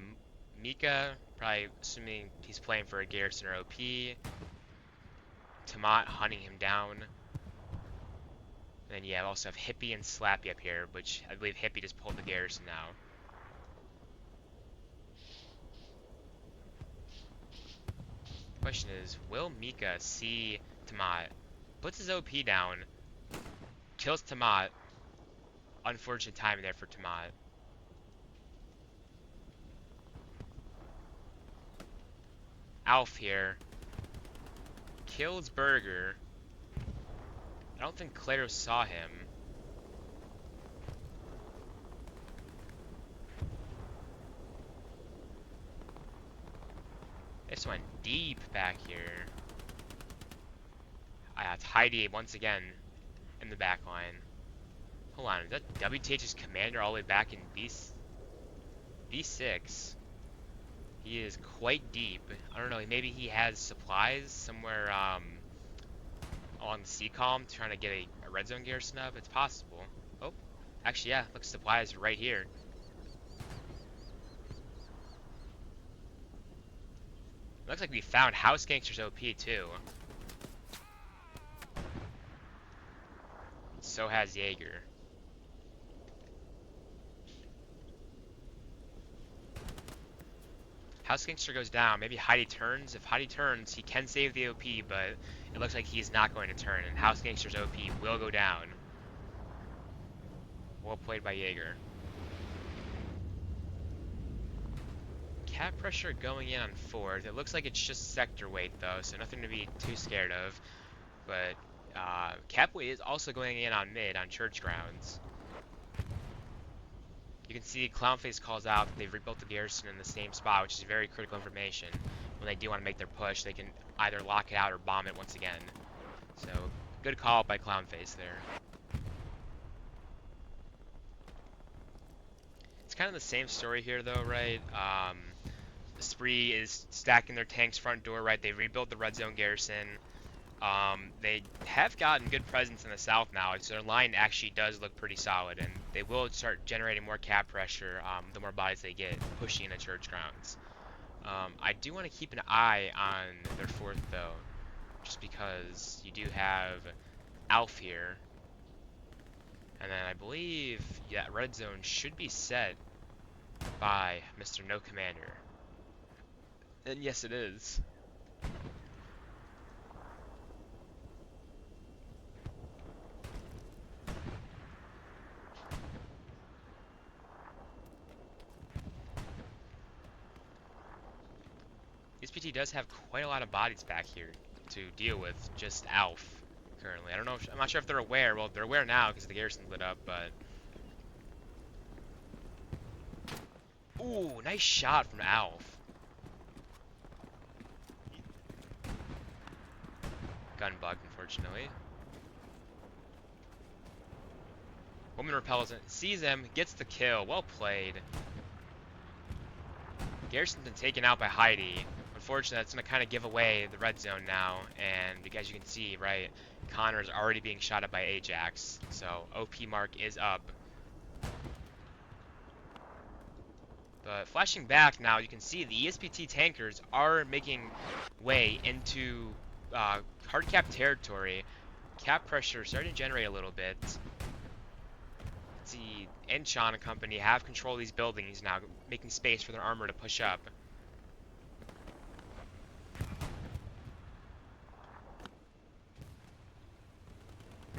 Mika, probably assuming he's playing for a Garrison or OP. Tamat hunting him down. And then, yeah, we also have Hippie and Slappy up here, which I believe Hippie just pulled the Garrison now. Question is, will Mika see Tamat? Puts his OP down, kills Tamat. Unfortunate timing there for Tamat. Alf here kills Burger. I don't think Claro saw him. This one deep back here. It's Heidi once again in the back line. Hold on, is that WTH's commander all the way back in B6? He is quite deep. I don't know, maybe he has supplies somewhere on the C column trying to get a red zone Garrison up. It's possible. Oh, actually, yeah, looks supplies right here. Looks like we found House Gangster's OP too. So has Jaeger. House Gangster goes down. Maybe Heidi turns. If Heidi turns, he can save the OP, but it looks like he's not going to turn, and House Gangster's OP will go down. Well played by Jaeger. Cap pressure going in on 4th. It looks like it's just sector weight, though, so nothing to be too scared of. But cap weight is also going in on mid on church grounds. You can see Clownface calls out that they've rebuilt the garrison in the same spot, which is very critical information. When they do want to make their push, they can either lock it out or bomb it once again. So, good call by Clownface there. It's kind of the same story here, though, right? The Spree is stacking their tanks front door, right? They rebuilt the red zone garrison. They have gotten good presence in the south now, so their line actually does look pretty solid, and they will start generating more cap pressure the more bodies they get pushing into church grounds. I do want to keep an eye on their 4th, though, just because you do have Alf here, and then I believe that red zone should be set by Mr. No Commander. And yes, it is. ESPT does have quite a lot of bodies back here to deal with, just Alf currently. I don't know if, I'm not sure if they're aware. Well, they're aware now because the garrison's lit up, but... Ooh, nice shot from Alf. Gun bug, unfortunately. Woman repels it, sees him, gets the kill. Well played. Garrison's been taken out by Heidi. Unfortunately, that's going to kind of give away the red zone now, and as you can see, right, Connor is already being shot at by Ajax, so OP mark is up. But flashing back now, you can see the ESPT tankers are making way into hard cap territory. Cap pressure starting to generate a little bit. Let's see, Enchon and company have control of these buildings now, making space for their armor to push up.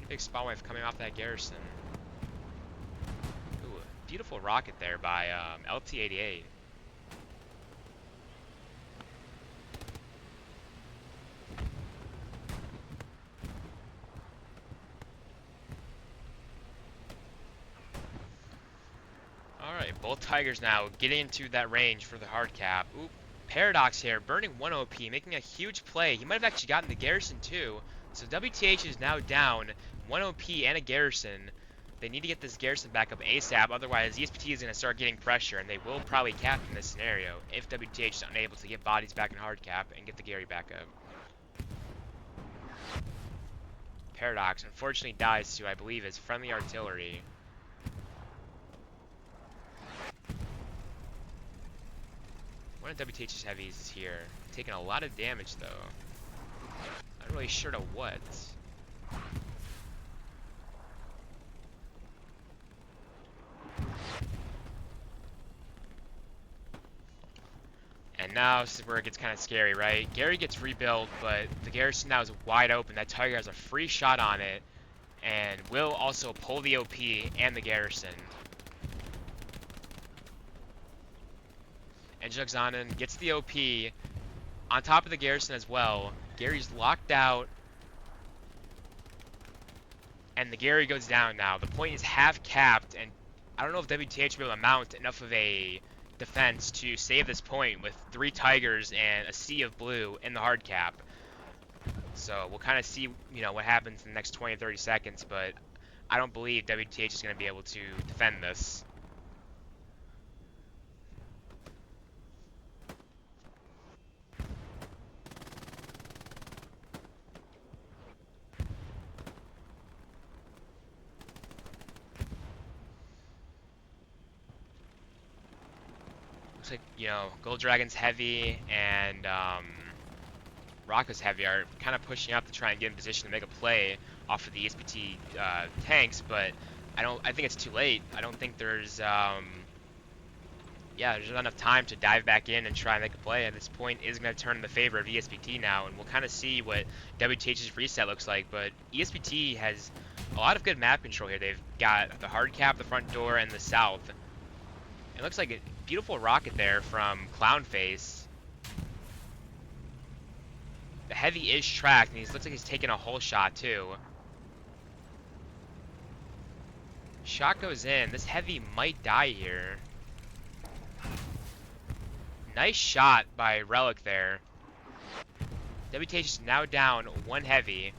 Big spawn wave coming off that garrison. Ooh, beautiful rocket there by LT-88. Alright, both Tigers now getting into that range for the hard cap. Oop, Paradox here, burning 1 OP, making a huge play. He might have actually gotten the garrison too. So WTH is now down 1 OP and a garrison. They need to get this garrison back up ASAP, otherwise ESPT is going to start getting pressure, and they will probably cap in this scenario if WTH is unable to get bodies back in hard cap and get the Gary back up. Paradox unfortunately dies to, I believe, his friendly artillery. One of WTH's heavies is here, taking a lot of damage though. Not really sure to what. And now this is where it gets kind of scary, right? Gary gets rebuilt, but the garrison now is wide open. That Tiger has a free shot on it, and will also pull the OP and the garrison. And Jugzanen gets the OP on top of the garrison as well. Gary's locked out, and the Gary goes down now. The point is half capped, and I don't know if WTH will be able to mount enough of a defense to save this point with 3 Tigers and a sea of blue in the hard cap. So we'll kind of see, you know, what happens in the next 20-30 seconds, but I don't believe WTH is going to be able to defend this. Looks looks like, Gold Dragon's heavy and Rocco's heavy are kind of pushing up to try and get in position to make a play off of the ESPT tanks, but I think it's too late. I don't think there's there's not enough time to dive back in and try and make a play. At this point is going to turn in the favor of ESPT now, and we'll kind of see what WTH's reset looks like. But ESPT has a lot of good map control here. They've got the hard cap, the front door, and the south. It looks like a beautiful rocket there from Clownface. The heavy is tracked, and he looks like he's taking a whole shot too. Shot goes in. This heavy might die here. Nice shot by Relic there. WTH is now down 1 heavy.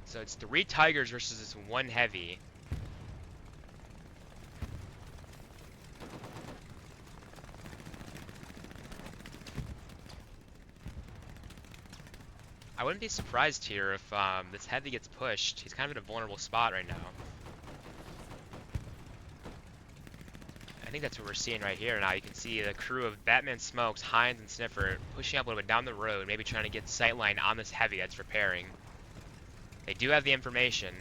So it's 3 Tigers versus this 1 heavy. I wouldn't be surprised here if this heavy gets pushed. He's kind of in a vulnerable spot right now. I think that's what we're seeing right here now. You can see the crew of Batman Smokes, Hines, and Sniffer pushing up a little bit down the road, maybe trying to get sightline on this heavy that's repairing. They do have the information.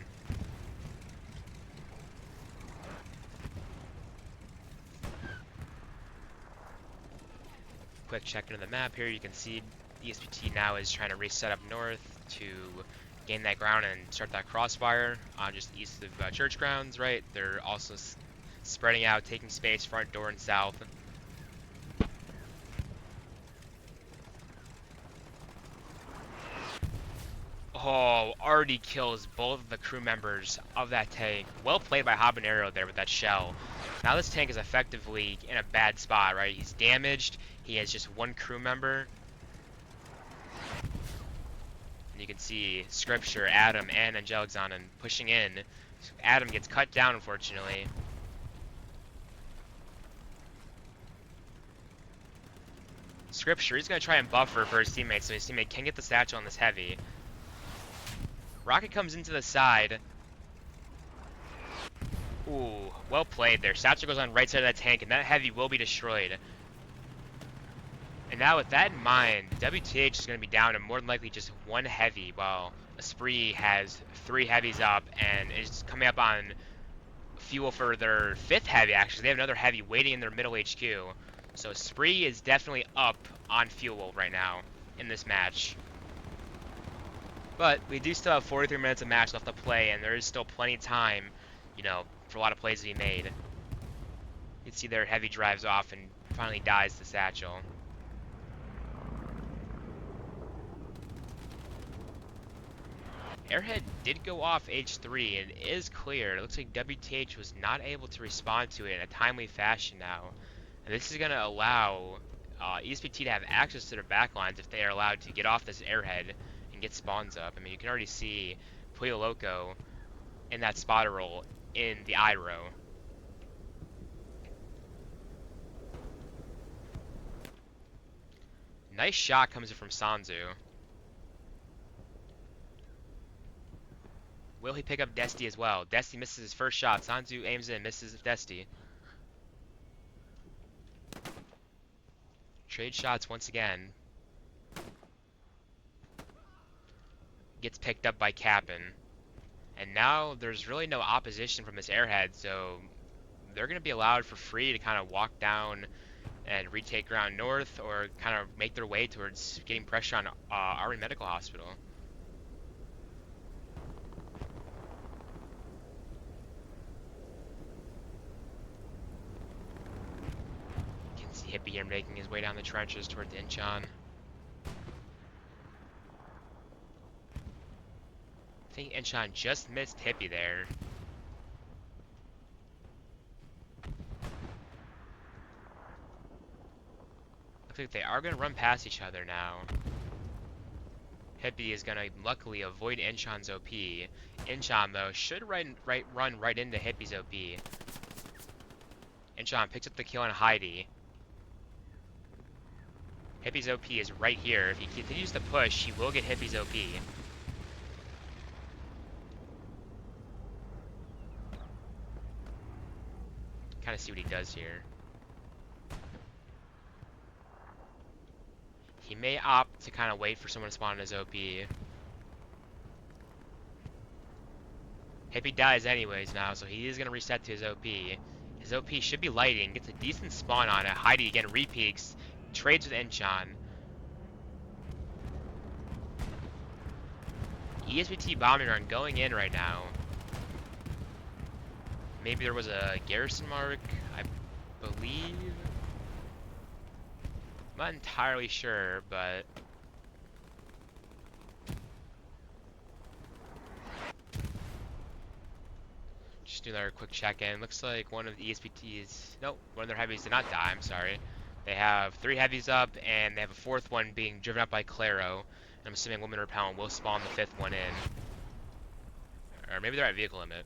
Quick check into the map here. You can see ESPT now is trying to reset up north to gain that ground and start that crossfire on just east of church grounds, right? They're also spreading out, taking space front door and south. Oh, already kills both of the crew members of that tank. Well played by Habanero there with that shell. Now this tank is effectively in a bad spot, right? He's damaged. He has just 1 crew member. And you can see Scripture, Adam, and Angelic Zonin pushing in. Adam gets cut down, unfortunately. Scripture, he's going to try and buffer for his teammate so his teammate can get the satchel on this heavy. Rocket comes into the side. Ooh, well played there. Satchel goes on right side of that tank, and that heavy will be destroyed. And now with that in mind, WTH is going to be down to more than likely just 1 heavy, while Esprit has 3 heavies up and is coming up on fuel for their 5th heavy, actually. They have another heavy waiting in their middle HQ. So Spree is definitely up on fuel right now in this match. But we do still have 43 minutes of match left to play, and there is still plenty of time, for a lot of plays to be made. You can see their heavy drives off and finally dies the satchel. Airhead did go off H3 and is clear. It looks like WTH was not able to respond to it in a timely fashion now. And this is going to allow ESPT to have access to their backlines if they are allowed to get off this airhead and get spawns up. I mean, you can already see Puyo Loco in that spotter role in the I row. Nice shot comes in from Sanzu. Will he pick up Desti as well? Desti misses his first shot. Sanzu aims in, misses Desti. Trade shots once again. Gets picked up by Cap'n. And now there's really no opposition from this airhead, so they're going to be allowed for free to kind of walk down and retake ground north or kind of make their way towards getting pressure on Army Medical Hospital. You can see Hippie here making his way down the trenches towards Incheon. I think Incheon just missed Hippie there. Looks like they are going to run past each other now. Hippie is going to luckily avoid Incheon's OP. Incheon, though, should run right into Hippie's OP. Incheon picks up the kill on Heidi. Hippie's OP is right here. If he continues to push, he will get Hippie's OP. Kind of see what he does here. He may opt to kind of wait for someone to spawn in his OP. Hippie dies anyways now, so he is going to reset to his OP. His OP should be lighting, gets a decent spawn on it. Heidi again repeaks, trades with Inchon. ESPT bombing run going in right now. Maybe there was a garrison mark, I believe. I'm not entirely sure, but just do another quick check-in. Looks like one of the ESPTs, nope, one of their heavies did not die, I'm sorry. They have 3 heavies up, and they have a 4th one being driven up by Claro. And I'm assuming Woman Repellent will spawn the 5th one in. Or maybe they're at vehicle limit.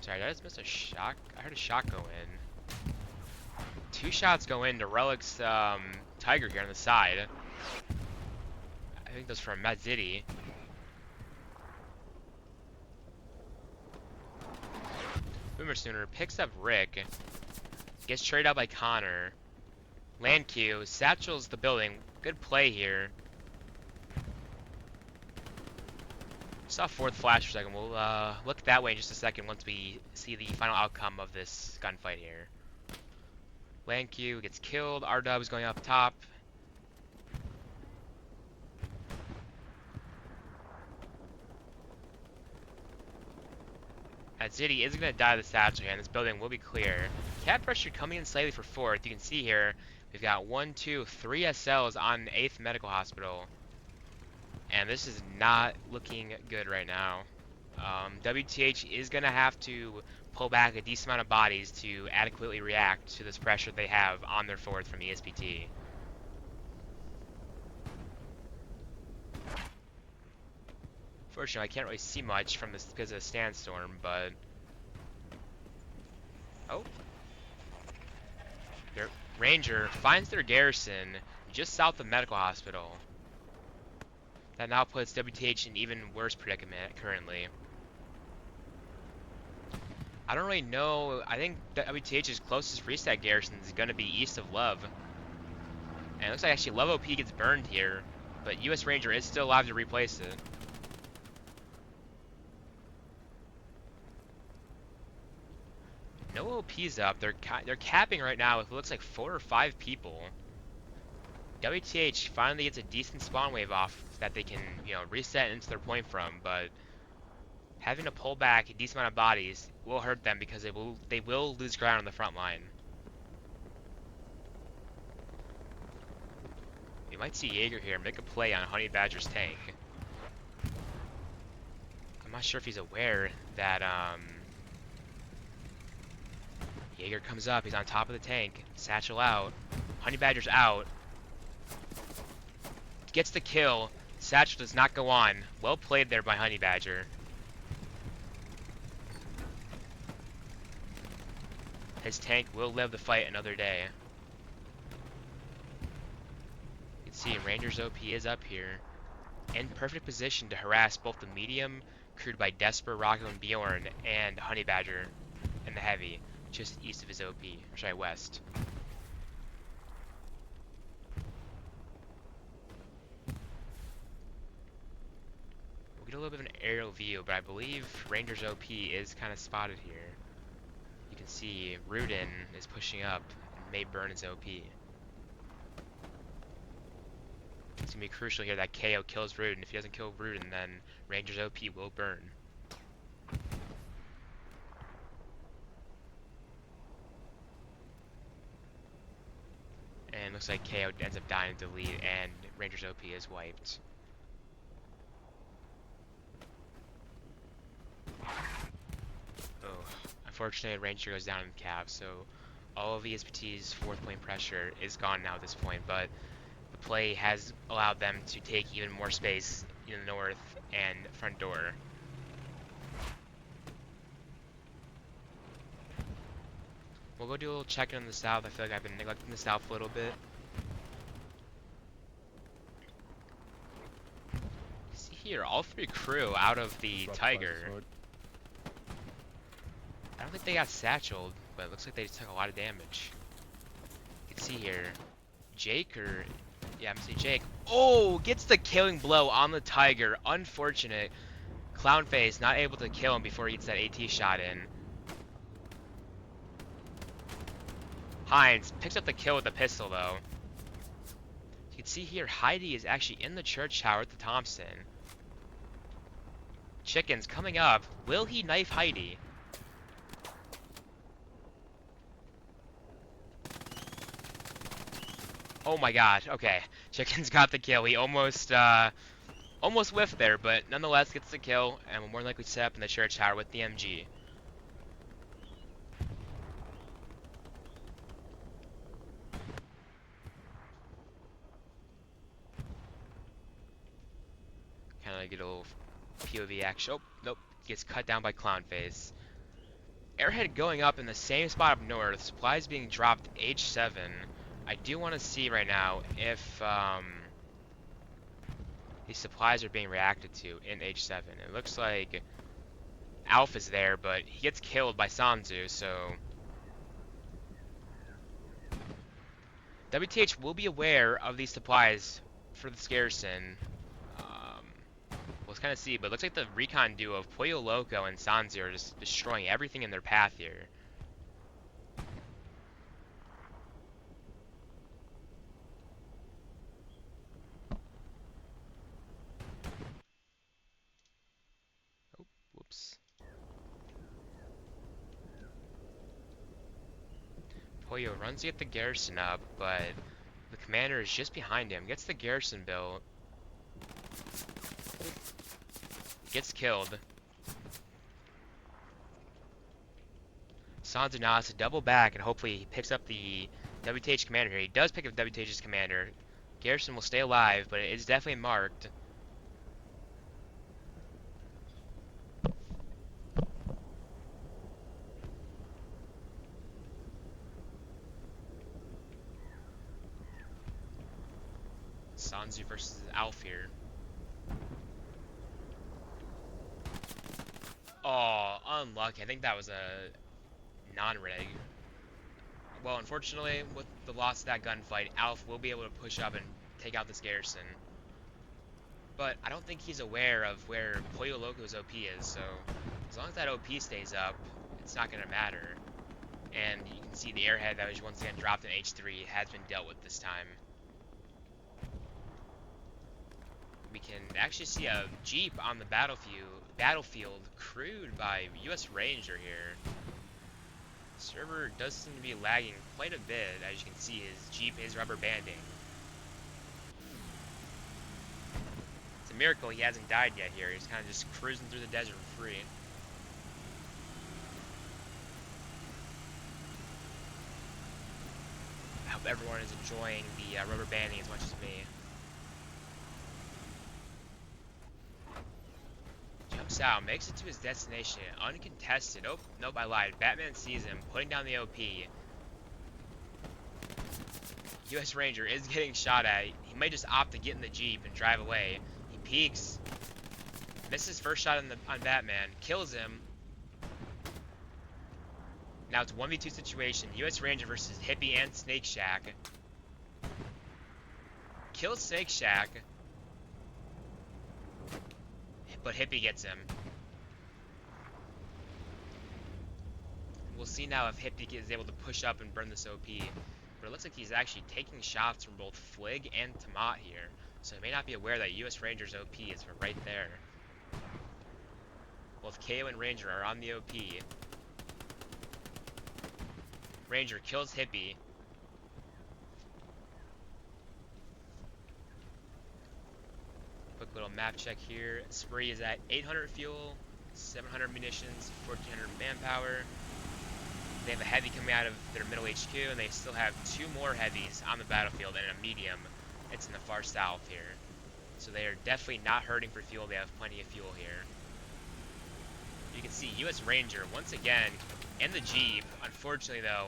Sorry, did I just miss a shot? I heard a shot go in. 2 shots go into Relic's Tiger here on the side. I think those from Mad City. Boomer Sooner picks up Rick. Gets traded out by Connor. Land Q. Satchel's the building. Good play here. Saw 4th flash for a second. We'll look that way in just a second once we see the final outcome of this gunfight here. Land Q gets killed. R-Dub's going up top. Ziddy isn't going to die to the satchel here, and this building will be clear. Cat pressure coming in slightly for 4th. You can see here, we've got 1, 2, 3 SLs on 8th Medical Hospital. And this is not looking good right now. WTH is going to have to pull back a decent amount of bodies to adequately react to this pressure they have on their 4th from ESPT. Fortunately, I can't really see much from this because of the sandstorm, but... Oh. Their Ranger finds their garrison just south of Medical Hospital. That now puts WTH in even worse predicament currently. I don't really know. I think WTH's closest reset garrison is going to be east of Love. And it looks like actually Love OP gets burned here, but US Ranger is still alive to replace it. No OP's up. They're capping right now with what looks like 4 or 5 people. WTH finally gets a decent spawn wave off that they can, reset into their point from, but having to pull back a decent amount of bodies will hurt them because they will lose ground on the front line. We might see Jaeger here make a play on Honey Badger's tank. I'm not sure if he's aware that Jaeger comes up, he's on top of the tank, satchel out, Honey Badger's out, gets the kill, satchel does not go on. Well played there by Honey Badger. His tank will live the fight another day. You can see Ranger's OP is up here, in perfect position to harass both the medium, crewed by Desper, Rocco, and Bjorn, and Honey Badger and the heavy, just east of his OP, or sorry, west. We'll get a little bit of an aerial view, but I believe Ranger's OP is kind of spotted here. You can see Rudin is pushing up and may burn his OP. It's going to be crucial here that KO kills Rudin. If he doesn't kill Rudin, then Ranger's OP will burn. And looks like KO ends up dying to delete, and Ranger's OP is wiped. Oh, unfortunately, Ranger goes down in cav, so all of ESPT's 4th point pressure is gone now at this point, but the play has allowed them to take even more space in the north and front door. We'll go do a little check-in on the south. I feel like I've been neglecting the south a little bit. here, all 3 crew out of the Drop Tiger. fast sword. I don't think they got satcheled, but it looks like they just took a lot of damage. You can see here, Jake or, yeah, I'm gonna say Jake. Oh, gets the killing blow on the Tiger. Unfortunate. Clownface not able to kill him before he gets that AT shot in. Hines picks up the kill with the pistol though. You can see here Heidi is actually in the church tower with the Thompson. Chicken's coming up. Will he knife Heidi? Oh my gosh, okay. Chicken's got the kill. He almost whiffed there, but nonetheless gets the kill and will more likely set up in the church tower with the MG. Kind of get a little POV action. Oh, nope. Gets cut down by Clownface. Airhead going up in the same spot up north. Supplies being dropped H7. I do want to see right now if these supplies are being reacted to in H7. It looks like Alpha's there, but he gets killed by Sanzu, so WTH will be aware of these supplies for this garrison. We'll kind of see, but it looks like the recon duo of Pollo Loco and Sanzu are just destroying everything in their path here. Oh, whoops. Pollo runs to get the garrison up, but the commander is just behind him. Gets the garrison built. Gets killed. Sanzu now has to double back and hopefully he picks up the WTH commander here. He does pick up WTH's commander. Garrison will stay alive, but it is definitely marked. Sanzu versus Alf here. Oh, unlucky. I think that was a non-rig. Well, unfortunately, with the loss of that gunfight, Alf will be able to push up and take out this garrison. But I don't think he's aware of where Pollo Loco's OP is, so as long as that OP stays up, it's not going to matter. And you can see the airhead that was once again dropped in H3 has been dealt with this time. We can actually see a Jeep on the battlefield crewed by US Ranger here. Server does seem to be lagging quite a bit. As you can see, his Jeep is rubber banding. It's a miracle he hasn't died yet here. He's kind of just cruising through the desert for free. I hope everyone is enjoying the rubber banding as much as me. Jumps out, makes it to his destination, uncontested. Oh, nope, I lied. Batman sees him, putting down the OP. US Ranger is getting shot at. He might just opt to get in the Jeep and drive away. He peeks, misses first shot on Batman, kills him. Now it's a 1v2 situation. US Ranger versus Hippie and Snake Shack. Kills Snake Shack. But Hippie gets him. We'll see now if Hippie is able to push up and burn this OP. But it looks like he's actually taking shots from both Flig and Tamat here. So he may not be aware that US Ranger's OP is right there. Both KO and Ranger are on the OP. Ranger kills Hippie. Quick little map check here. Spree is at 800 fuel, 700 munitions, 1400 manpower. They have a heavy coming out of their middle HQ, and they still have 2 more heavies on the battlefield and a medium. It's in the far south here. So they are definitely not hurting for fuel. They have plenty of fuel here. You can see US Ranger once again in the Jeep. Unfortunately, though,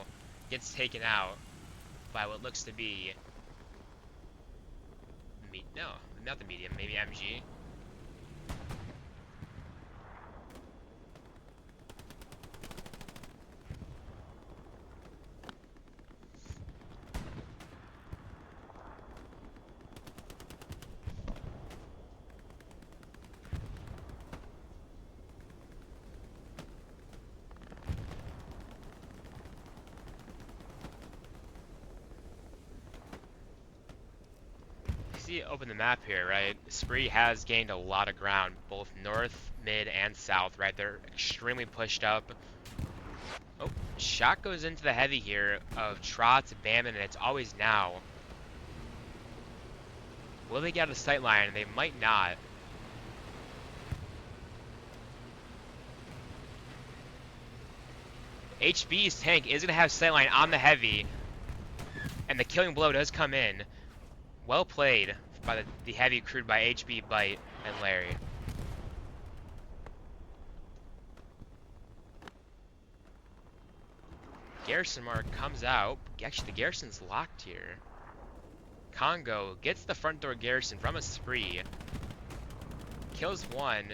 gets taken out by what looks to be no, not the medium, maybe MG. see open the map here, right? Spree has gained a lot of ground, both north, mid, and south, right? They're extremely pushed up. Oh, shot goes into the heavy here of Trotz, Bam, and it's always now. Will they get out of sight line? They might not. HB's tank is going to have sightline on the heavy, and the killing blow does come in. Well played by the heavy crewed by HB, Bite, and Larry. Garrison mark comes out. Actually, the garrison's locked here. Congo gets the front door garrison from a spree. Kills one.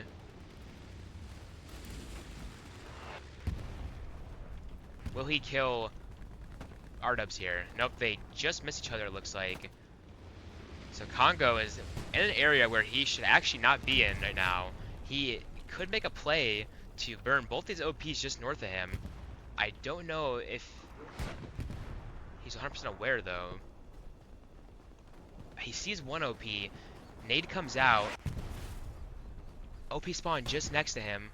Will he kill R-dubs here? Nope, they just miss each other, it looks like. So Congo is in an area where he should actually not be in right now. He could make a play to burn both these OPs just north of him. I don't know if he's 100% aware, though. He sees one OP. Nade comes out. OP spawn just next to him.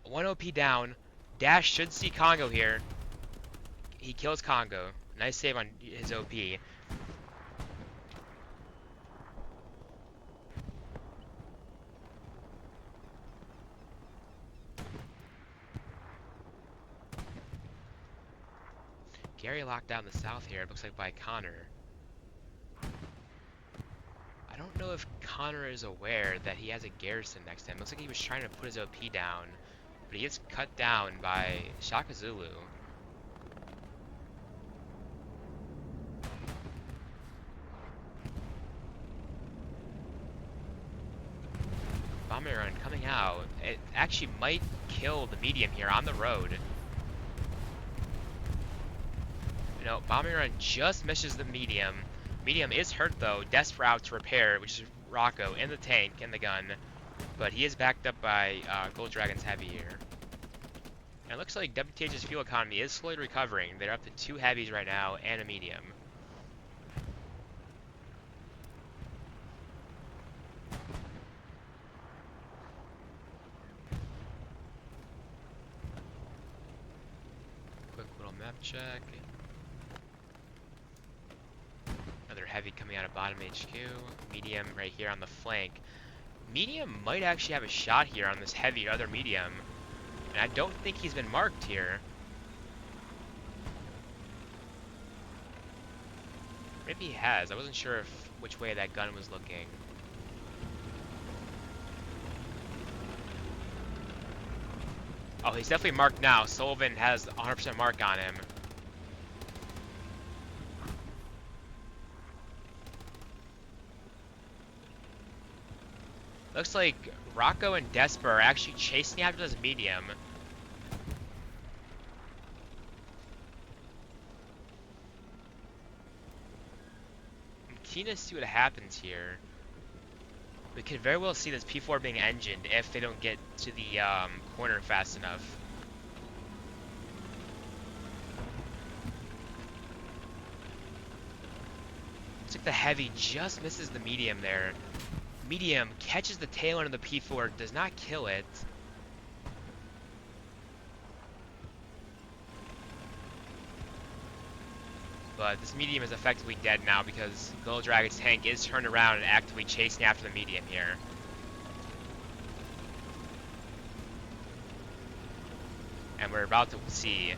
One OP down. Dash should see Congo here. He kills Congo. Nice save on his OP. Gary locked down the south here, it looks like by Connor. I don't know if Connor is aware that he has a garrison next to him. Looks like he was trying to put his OP down, but he gets cut down by Shaka Zulu. Bombing run coming out. It actually might kill the medium here on the road. No, bombing run just misses the medium. Medium is hurt though, desperate out to repair, which is Rocco in the tank and the gun. But he is backed up by Gold Dragon's heavy here. And it looks like WTH's fuel economy is slowly recovering. They're up to 2 heavies right now and a medium. Quick little map check. Another heavy coming out of bottom HQ. Medium right here on the flank. Medium might actually have a shot here on this heavy other medium. And I don't think he's been marked here. Maybe he has. I wasn't sure which way that gun was looking. Oh, he's definitely marked now. Sullivan has 100% mark on him. Looks like Rocco and Desper are actually chasing after this medium. I'm keen to see what happens here. We could very well see this P4 being engined if they don't get to the corner fast enough. Looks like the heavy just misses the medium there. Medium catches the tail end of the P4, does not kill it. But this medium is effectively dead now because Gold Dragon's tank is turned around and actively chasing after the medium here. And we're about to see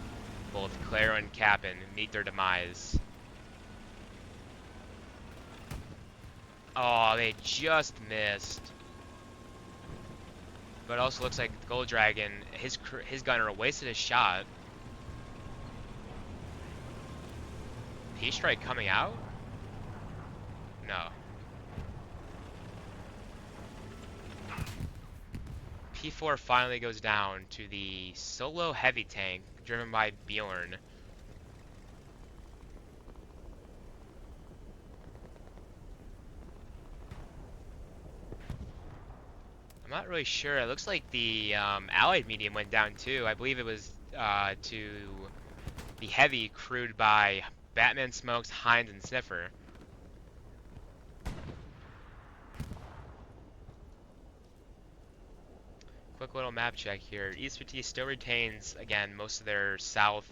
both Claro and Cap'n meet their demise. Oh, they just missed. But it also looks like Gold Dragon, his gunner wasted his shot. P-strike coming out? No. P4 finally goes down to the solo heavy tank driven by Bjorn. I'm not really sure. It looks like the allied medium went down too. I believe it was to the heavy crewed by Batman, Smokes, Hines, and Sniffer. quick little map check here. ESPT still retains, again, most of their south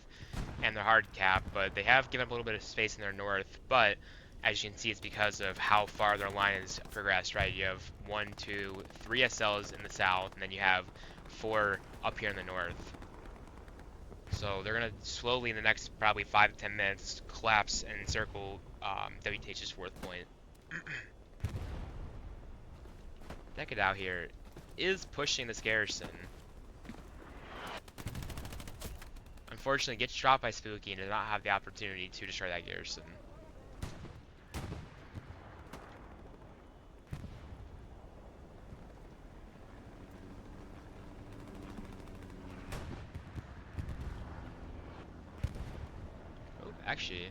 and their hard cap, but they have given up a little bit of space in their north. But as you can see, it's because of how far their line has progressed, right? You have 1, 2, 3 SLs in the south, and then you have 4 up here in the north. So they're gonna slowly, in the next probably 5 to 10 minutes, collapse and encircle WTH's 4th point. Deck it out here is pushing this garrison. Unfortunately, gets dropped by Spooky and does not have the opportunity to destroy that garrison. Oh, actually,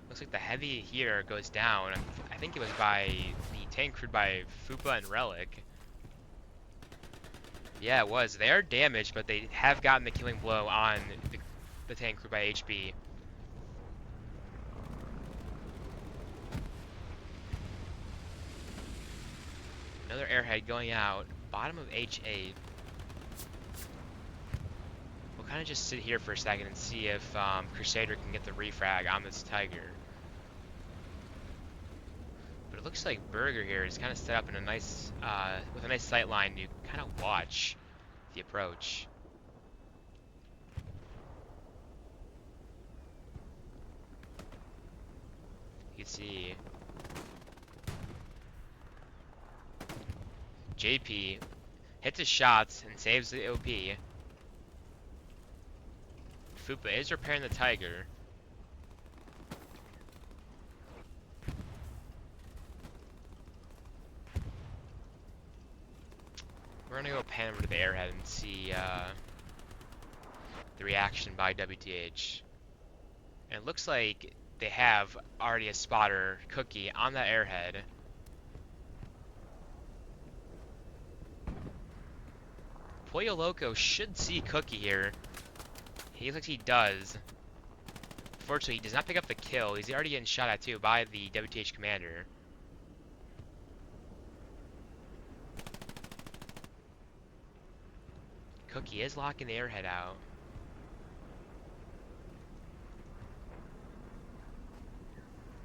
looks like the heavy here goes down. I think it was by the tank crewed by Fupa and Relic. Yeah, it was. They are damaged, but they have gotten the killing blow on the tank crew by HB. Another airhead going out. Bottom of H8. We'll kind of just sit here for a second and see if Crusader can get the refrag on this Tiger. But it looks like Burger here is kind of set up in a nice, with a nice sight line to kind of watch the approach. You can see JP hits his shots and saves the OP. Fupa is repairing the Tiger. We're gonna go pan over to the airhead and see the reaction by WTH. And it looks like they have already a spotter, Cookie, on that airhead. Pollo Loco should see Cookie here. He looks like he does. Unfortunately, he does not pick up the kill. He's already getting shot at too by the WTH commander. Cookie is locking the airhead out.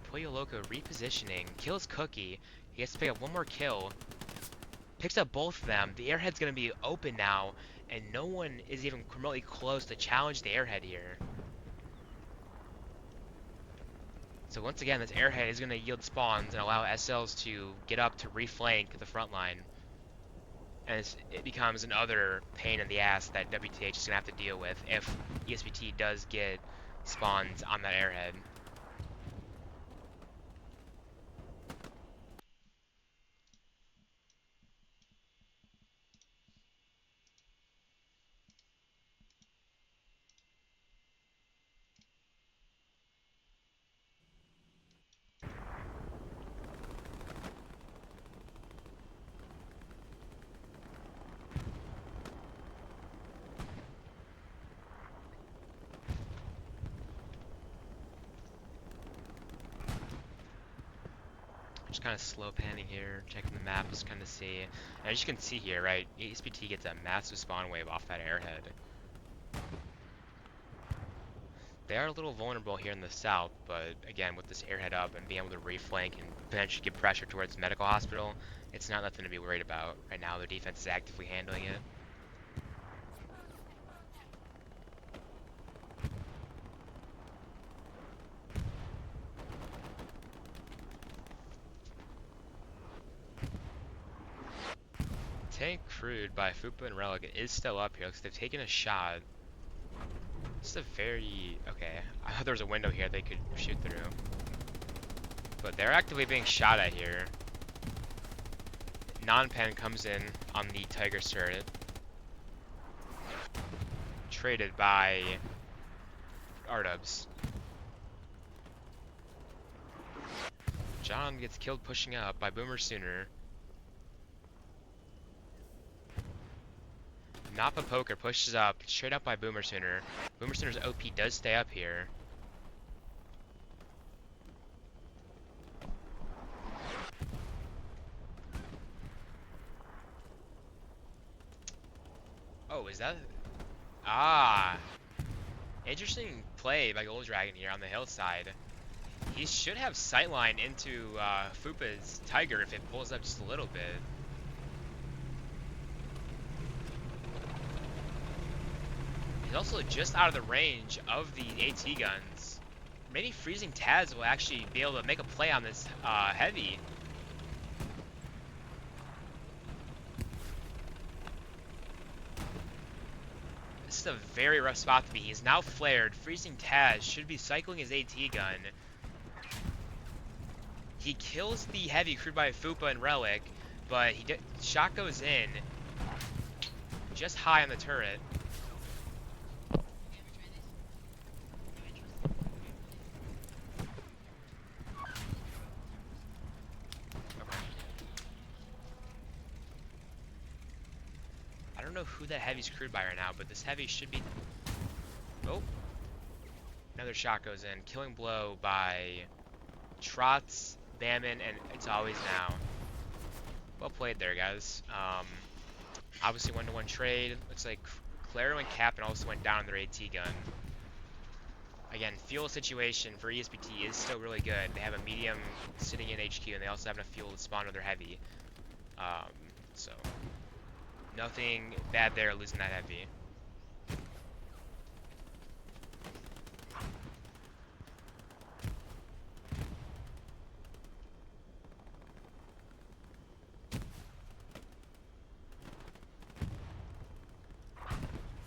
Pollo Loco repositioning, kills Cookie. He has to pick up one more kill. Picks up both of them. The airhead's going to be open now, and no one is even remotely close to challenge the airhead here. So once again, this airhead is going to yield spawns and allow SLs to get up to reflank the front line. And it becomes another pain in the ass that WTH is going to have to deal with if ESPT does get spawns on that airhead. Just kind of slow panning here, checking the map, just kind of see. And as you can see here, right, ESPT gets a massive spawn wave off that airhead. They are a little vulnerable here in the south, but again, with this airhead up and being able to reflank and potentially give pressure towards medical hospital, it's not nothing to be worried about. Right now, their defense is actively handling it. Tank crewed by Fupa and Relic is still up here because they've taken a shot. This is a very... okay, I thought there was a window here they could shoot through. But they're actively being shot at here. Non-pen comes in on the Tiger turret. Traded by Ardubs. John gets killed pushing up by Boomer Sooner. Nappa Poker pushes up, straight up by Boomer Sooner. Boomer Sooner's OP does stay up here. Oh, is that? Ah, interesting play by Gold Dragon here on the hillside. He should have sightline into Fupa's Tiger if it pulls up just a little bit. He's also just out of the range of the AT guns. Maybe freezing Taz will actually be able to make a play on this heavy. This is a very rough spot to be. He's now flared. Freezing Taz should be cycling his AT gun. He kills the heavy crewed by Fupa and Relic, but shot goes in just high on the turret. Okay. I don't know who that heavy's crewed by right now, but this heavy should be... Oh. Another shot goes in. Killing blow by Trots, Bamman, and It's Always Now. Well played there, guys. Obviously 1-to-1 trade. Looks like Claro and Captain also went down on their AT gun. Again, fuel situation for ESPT is still really good. They have a medium sitting in HQ, and they also have enough fuel to spawn with their heavy. So nothing bad there losing that heavy.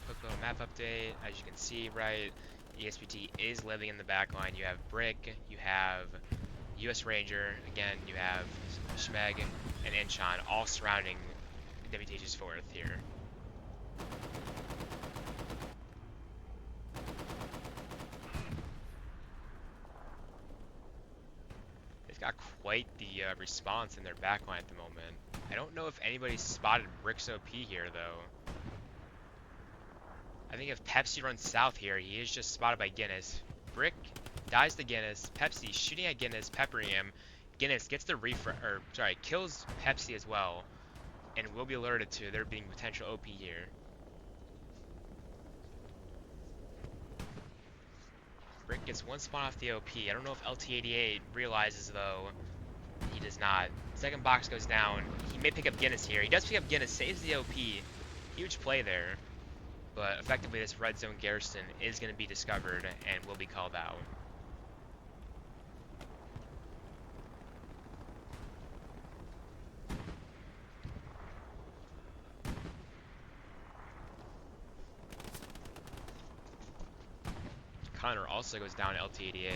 Quick little map update. As you can see, right, ESPT is living in the back line. You have Brick, you have US Ranger, again, you have Schmeg and Inchon all surrounding WTH's 4th here. They've got quite the response in their backline at the moment. I don't know if anybody's spotted Brick's OP here, though. I think if Pepsi runs south here, he is just spotted by Guinness. Brick dies to Guinness. Pepsi shooting at Guinness, peppering him. Guinness gets the kills Pepsi as well, and will be alerted to there being potential OP here. Brick gets one spawn off the OP. I don't know if LT88 realizes, though. He does not. Second box goes down. He may pick up Guinness here. He does pick up Guinness, saves the OP. Huge play there. But effectively, this red zone garrison is going to be discovered and will be called out. Connor also goes down to LT88,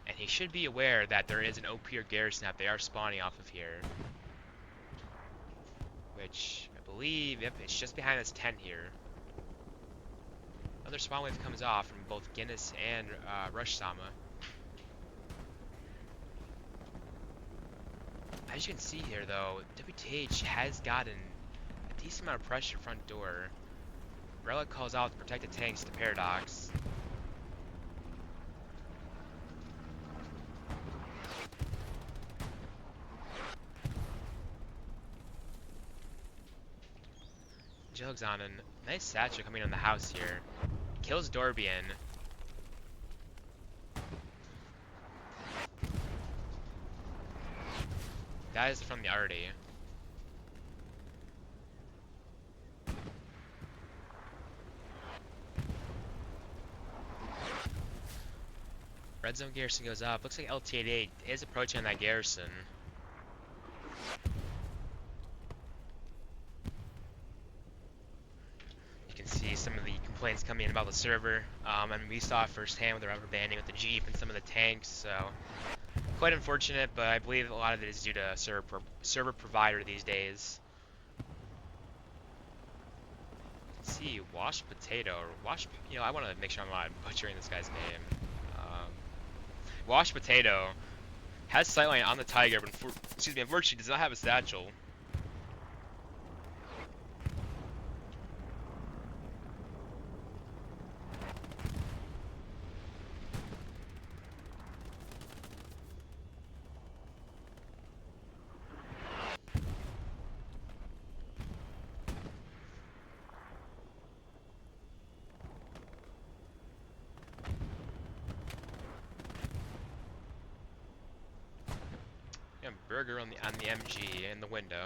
and he should be aware that there is an OP or garrison that they are spawning off of here. Which, I believe, yep, it's just behind this tent here. Another spawn wave comes off from both Guinness and Rush Sama. As you can see here, though, WTH has gotten a decent amount of pressure front door. Relic calls out to protect the tanks to Paradox. Jugs on a nice satchel coming on the house here. Kills Dorbian. That is from the Arty. Red zone garrison goes up. Looks like LT88 is approaching on that garrison. You can see some of the complaints coming in about the server. And we saw it firsthand with the rubber banding with the Jeep and some of the tanks, so quite unfortunate, but I believe a lot of it is due to server provider these days. Let's see, Wash Potato, or Wash, I want to make sure I'm not butchering this guy's name. Wash Potato has sightline on the Tiger, but unfortunately does not have a satchel. Burger on the MG in the window.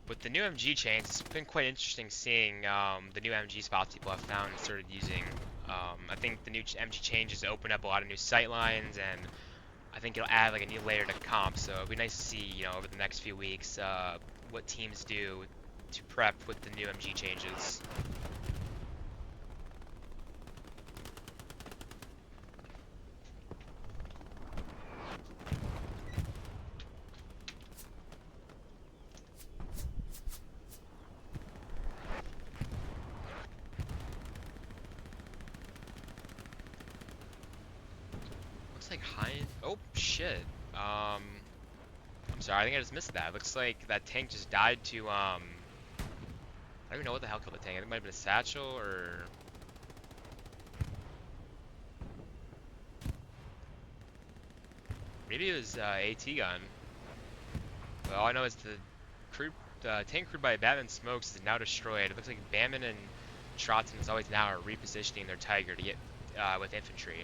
With the new MG chains, it's been quite interesting seeing the new MG spots people have found and started using. I think the new MG changes open up a lot of new sight lines, and I think it'll add like a new layer to comp. So it'll be nice to see, over the next few weeks, what teams do to prep with the new MG changes. Looks like Hein. Oh shit. I'm sorry. I think I just missed that. Looks like that tank just died to I don't even know what the hell killed the tank. I think it might have been a satchel or. Maybe it was AT gun. But all I know is the tank crewed by Batman Smokes is now destroyed. It looks like Batman and Trotson, as always now, are repositioning their Tiger to get with infantry.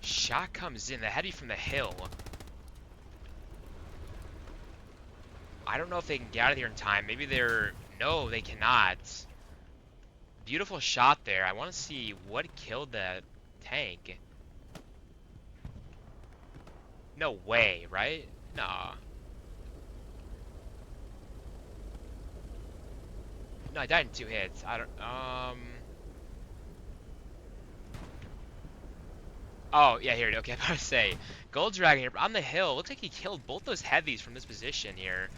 Shot comes in. The heavy from the hill. I don't know if they can get out of here in time. Maybe they're... No, they cannot. Beautiful shot there. I want to see what killed that tank. No way, right? Nah. No, I died in 2 hits. I don't... Oh, yeah, here. Okay, I'm about to say. Gold Dragon here on the hill. Looks like he killed both those heavies from this position here.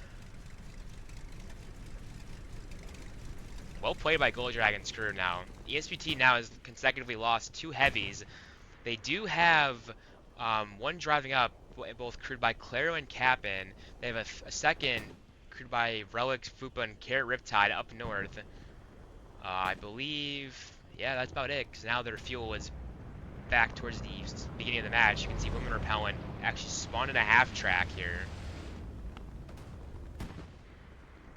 Well played by Gold Dragon's crew now. ESPT now has consecutively lost 2 heavies. They do have one driving up, both crewed by Claro and Cap'n. They have a second crewed by Relic, Fupa, and Carrot Riptide up north. I believe... Yeah, that's about it, because now their fuel is back towards the beginning of the match. You can see Women Repellent actually spawned in a half-track here.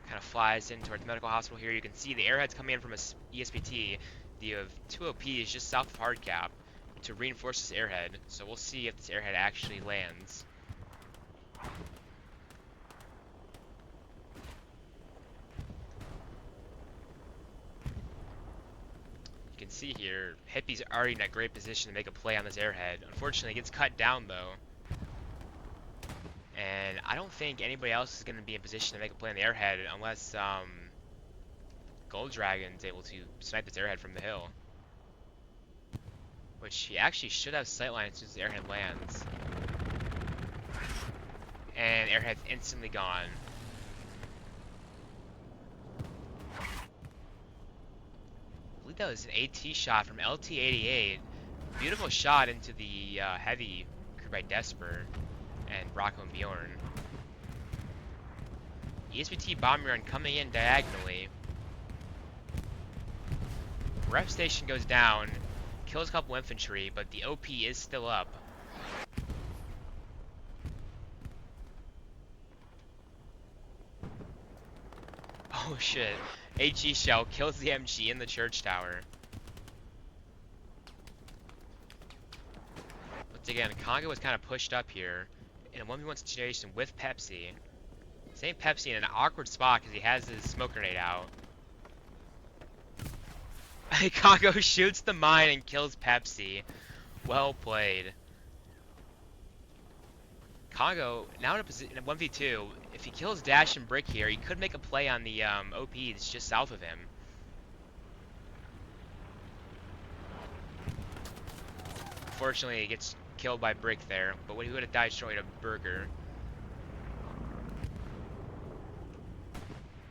Kind of flies in towards the medical hospital here. You can see the airheads coming in from a ESPT. You have 2 OPs just south of Hardcap to reinforce this airhead. So we'll see if this airhead actually lands. You can see here, Hippie's already in a great position to make a play on this airhead. Unfortunately, it gets cut down though. And I don't think anybody else is going to be in position to make a play on the airhead unless Gold Dragon's able to snipe this airhead from the hill. Which he actually should have sightline as soon as the airhead lands. And airhead's instantly gone. I believe that was an AT shot from LT88. Beautiful shot into the heavy crewed by Desper and Rocco and Bjorn. ESPT bomber run coming in diagonally. Ref station goes down, kills a couple infantry, but the OP is still up. Oh shit. HE shell kills the MG in the church tower. Once again, Congo was kind of pushed up here in a 1v1 situation with Pepsi. Same Pepsi in an awkward spot because he has his smoke grenade out. Congo shoots the mine and kills Pepsi. Well played. Congo, now in a 1v2, if he kills Dash and Brick here, he could make a play on the OPs just south of him. Unfortunately, he gets killed by Brick there, but he would have died shortly to Burger.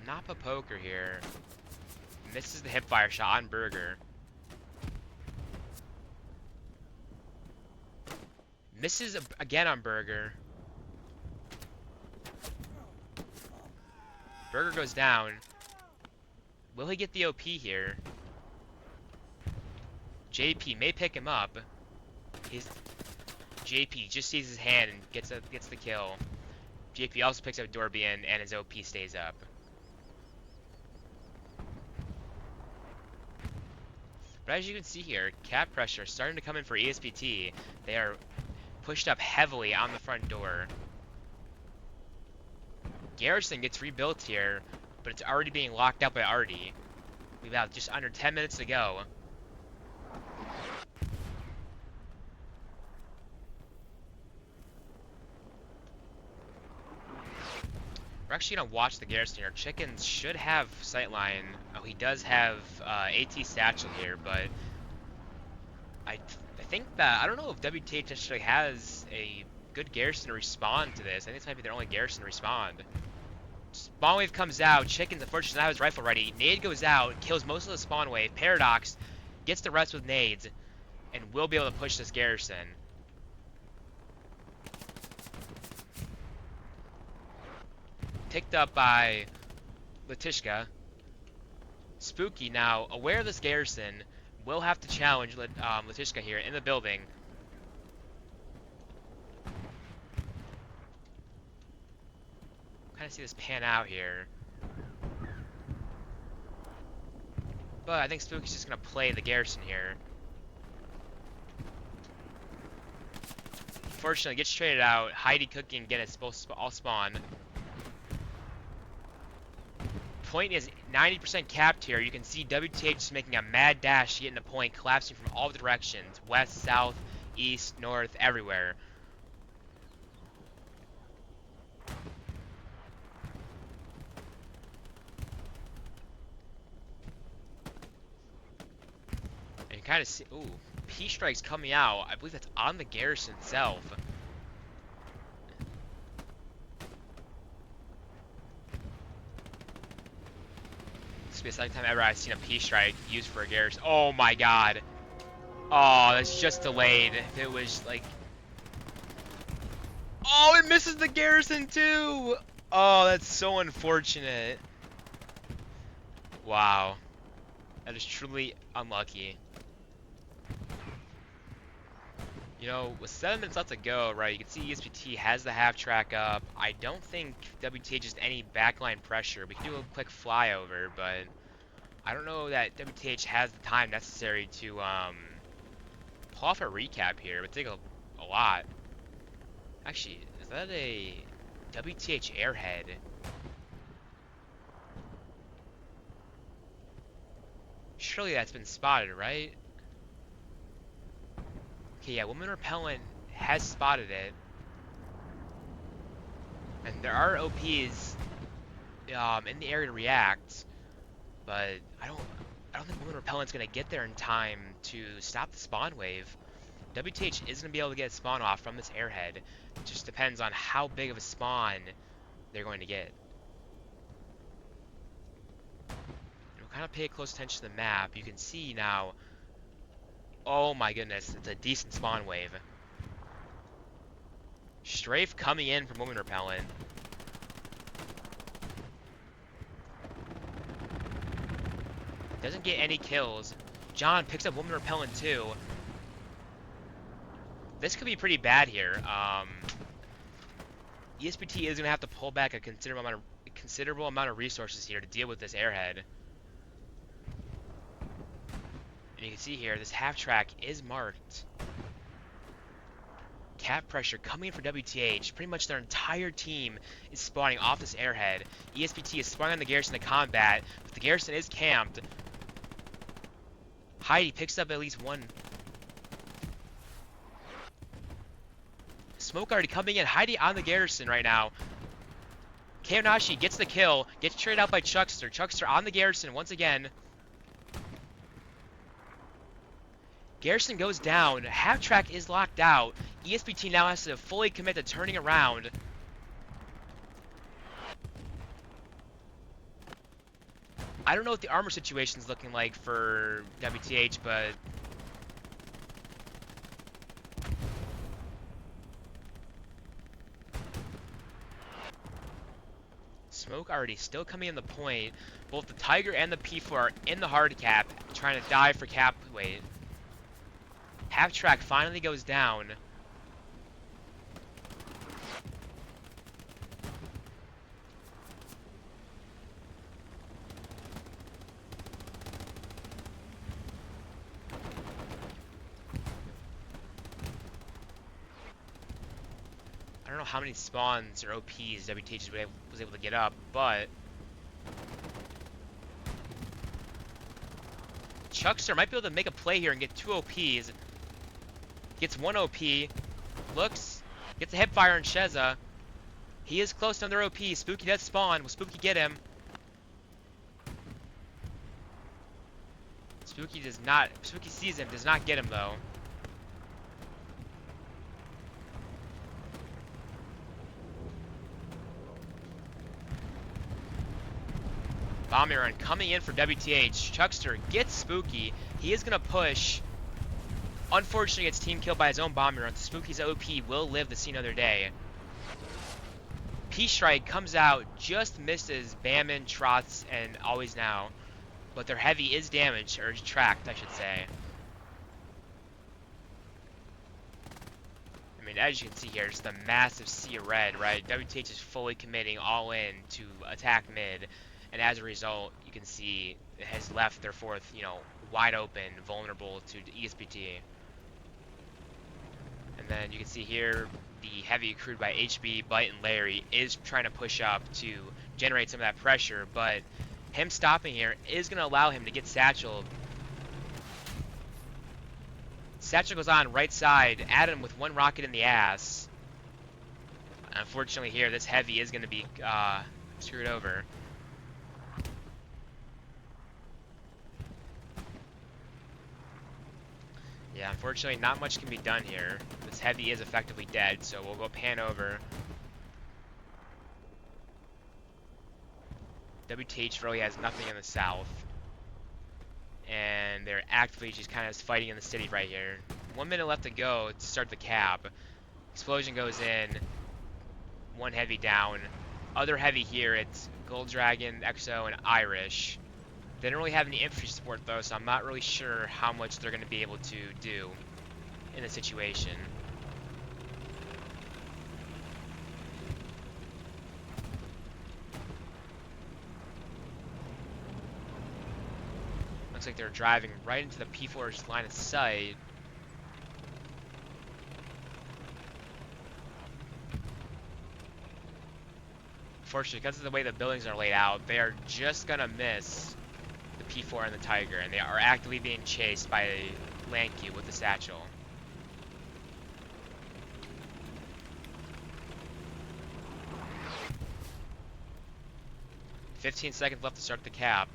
Napa Poker here. Misses the hipfire shot on Burger. Misses again on Burger. Burger goes down. Will he get the OP here? JP may pick him up. JP just sees his hand and gets the kill. JP also picks up Dorbian and his OP stays up. But as you can see here, cap pressure starting to come in for ESPT. They are pushed up heavily on the front door. Garrison gets rebuilt here, but it's already being locked out by Artie. We've got just under 10 minutes to go. We're actually going to watch the Garrison here. Chickens should have sightline. Oh, he does have AT Satchel here, but I think that, I don't know if WTH actually has a good Garrison to respond to this. I think this might be their only Garrison to respond. Spawn wave comes out. Chickens unfortunately does not have his rifle ready. Nade goes out, kills most of the spawn wave. Paradox gets the rest with nades, and will be able to push this Garrison. Picked up by Letishka. Spooky now, aware of this Garrison, will have to challenge Letishka here in the building. Kind of see this pan out here. But I think Spooky's just going to play the Garrison here. Unfortunately, gets traded out. Heidi cooking again, it's both all spawn. Point is 90% capped here. You can see WTH just making a mad dash to get in the point, collapsing from all directions. West, south, east, north, everywhere. And you kind of see, ooh, P-Strike's coming out. I believe that's on the Garrison itself. This will be the second time ever I've seen a P-Strike used for a Garrison. Oh my god. Oh, that's just delayed. If it was like... Oh, it misses the Garrison too! Oh, that's so unfortunate. Wow. That is truly unlucky. You know, with 7 minutes left to go, right, you can see ESPT has the half track up. I don't think WTH has any backline pressure. We can do a quick flyover, but I don't know that WTH has the time necessary to pull off a recap here. It would take a lot. Actually, is that a WTH airhead? Surely that's been spotted, right? Okay, yeah, Woman Repellent has spotted it. And there are OPs in the area to react, but I don't think Woman Repellent's gonna get there in time to stop the spawn wave. WTH is gonna be able to get a spawn off from this airhead. It just depends on how big of a spawn they're going to get. We'll kind of pay close attention to the map. You can see now. Oh my goodness, it's a decent spawn wave. Strafe coming in from Woman Repellent. Doesn't get any kills. John picks up Woman Repellent too. This could be pretty bad here. ESPT is going to have to pull back a considerable amount of resources here to deal with this airhead. And you can see here, this half track is marked. Cap pressure coming in for WTH. Pretty much their entire team is spawning off this airhead. ESPT is spawning on the Garrison to combat, but the Garrison is camped. Heidi picks up at least one. Smoke already coming in. Heidi on the Garrison right now. Kaonashi gets the kill. Gets traded out by Chuckster. Chuckster on the Garrison once again. Garrison goes down. Half track is locked out. ESPT now has to fully commit to turning around. I don't know what the armor situation is looking like for WTH, but Smoke already still coming in the point. Both the Tiger and the P4 are in the hard cap, trying to dive for cap weight. Half track finally goes down. don't know how many spawns or OPs WTH was able to get up, but Chuckster might be able to make a play here and get 2 OPs. Gets 1 OP, looks, gets a hip fire on Sheza. He is close to another OP. Spooky does spawn. Will Spooky get him? Spooky does not. Spooky sees him, does not get him though. Bombing run coming in for WTH. Chuckster gets Spooky. He is gonna push. Unfortunately, gets team killed by his own bombing run. Spooky's OP will live to see another day. P-Strike comes out, just misses Bamman, Trots, and Always Now. But their heavy is damaged, or tracked, I should say. I mean, as you can see here, just a massive sea of red, right? WTH is fully committing all in to attack mid, and as a result, you can see it has left their fourth, wide open, vulnerable to ESPT. And then you can see here, the heavy accrued by HB, Bite, and Larry is trying to push up to generate some of that pressure, but him stopping here is going to allow him to get Satchel. Satchel goes on right side, at him with 1 rocket in the ass. Unfortunately here, this heavy is going to be screwed over. Yeah, unfortunately not much can be done here. This heavy is effectively dead, so we'll go pan over. WTH really has nothing in the south. And they're actively just kind of fighting in the city right here. 1 minute left to go to start the cap. Explosion goes in. 1 heavy down. Other heavy here, it's Gold Dragon, EXO, and Irish. They don't really have any infantry support though, so I'm not really sure how much they're going to be able to do in the situation. Looks like they're driving right into the P4's line of sight. Unfortunately, because of the way the buildings are laid out, they are just going to miss the P4 and the Tiger, and they are actively being chased by Lanky with the Satchel. "15 seconds left to start the cap."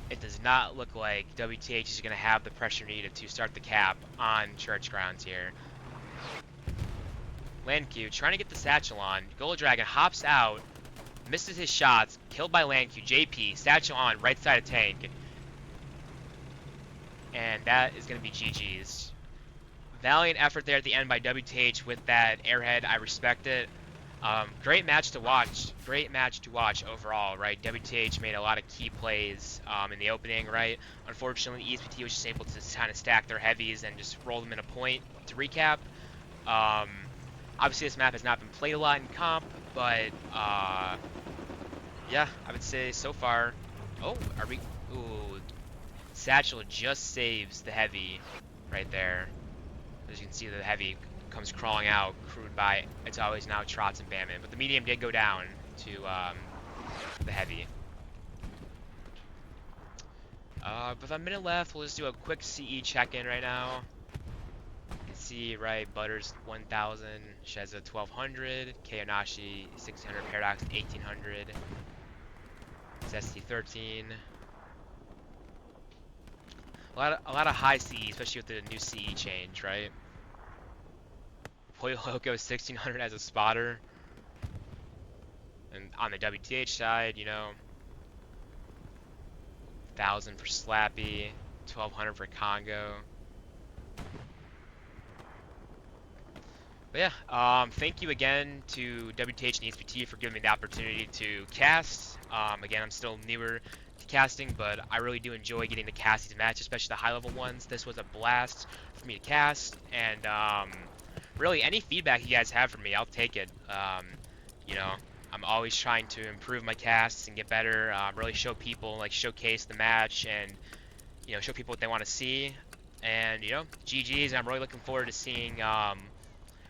It does not look like WTH is going to have the pressure needed to start the cap on church grounds here. Landq trying to get the Satchel on. Gold Dragon hops out, misses his shots, killed by Landq. JP, Satchel on, right side of tank. And that is going to be GG's. Valiant effort there at the end by WTH with that airhead. I respect it. Great match to watch. Great match to watch overall, right? WTH made a lot of key plays in the opening, right? Unfortunately, ESPT was just able to kind of stack their heavies and just roll them in a point. To recap, obviously this map has not been played a lot in comp, but yeah, I would say so far. Oh, are we? Ooh, Satchel just saves the heavy right there. As you can see, the heavy comes crawling out, crewed by It's Always Now, Trots, and Bamman. But the medium did go down to the heavy. With a minute left, we'll just do a quick CE check-in right now. You can see, right, Butters 1,000, Sheza 1,200, Kayonashi 1,600, Paradox 1,800, Zesty 13. A lot of high CE, especially with the new CE change, right? Pollo Loco 1,600 as a spotter. And on the WTH side, 1,000 for Slappy, 1,200 for Congo. But yeah, thank you again to WTH and ESPT for giving me the opportunity to cast. Again, I'm still newer to casting, but I really do enjoy getting to cast these matches, especially the high-level ones. This was a blast for me to cast, and really, any feedback you guys have for me, I'll take it. I'm always trying to improve my casts and get better, really show people, showcase the match and, show people what they want to see. And, GG's, I'm really looking forward to seeing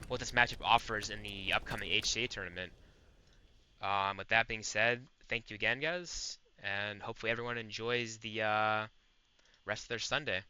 what this matchup offers in the upcoming HCA tournament. With that being said, thank you again, guys, and hopefully everyone enjoys the rest of their Sunday.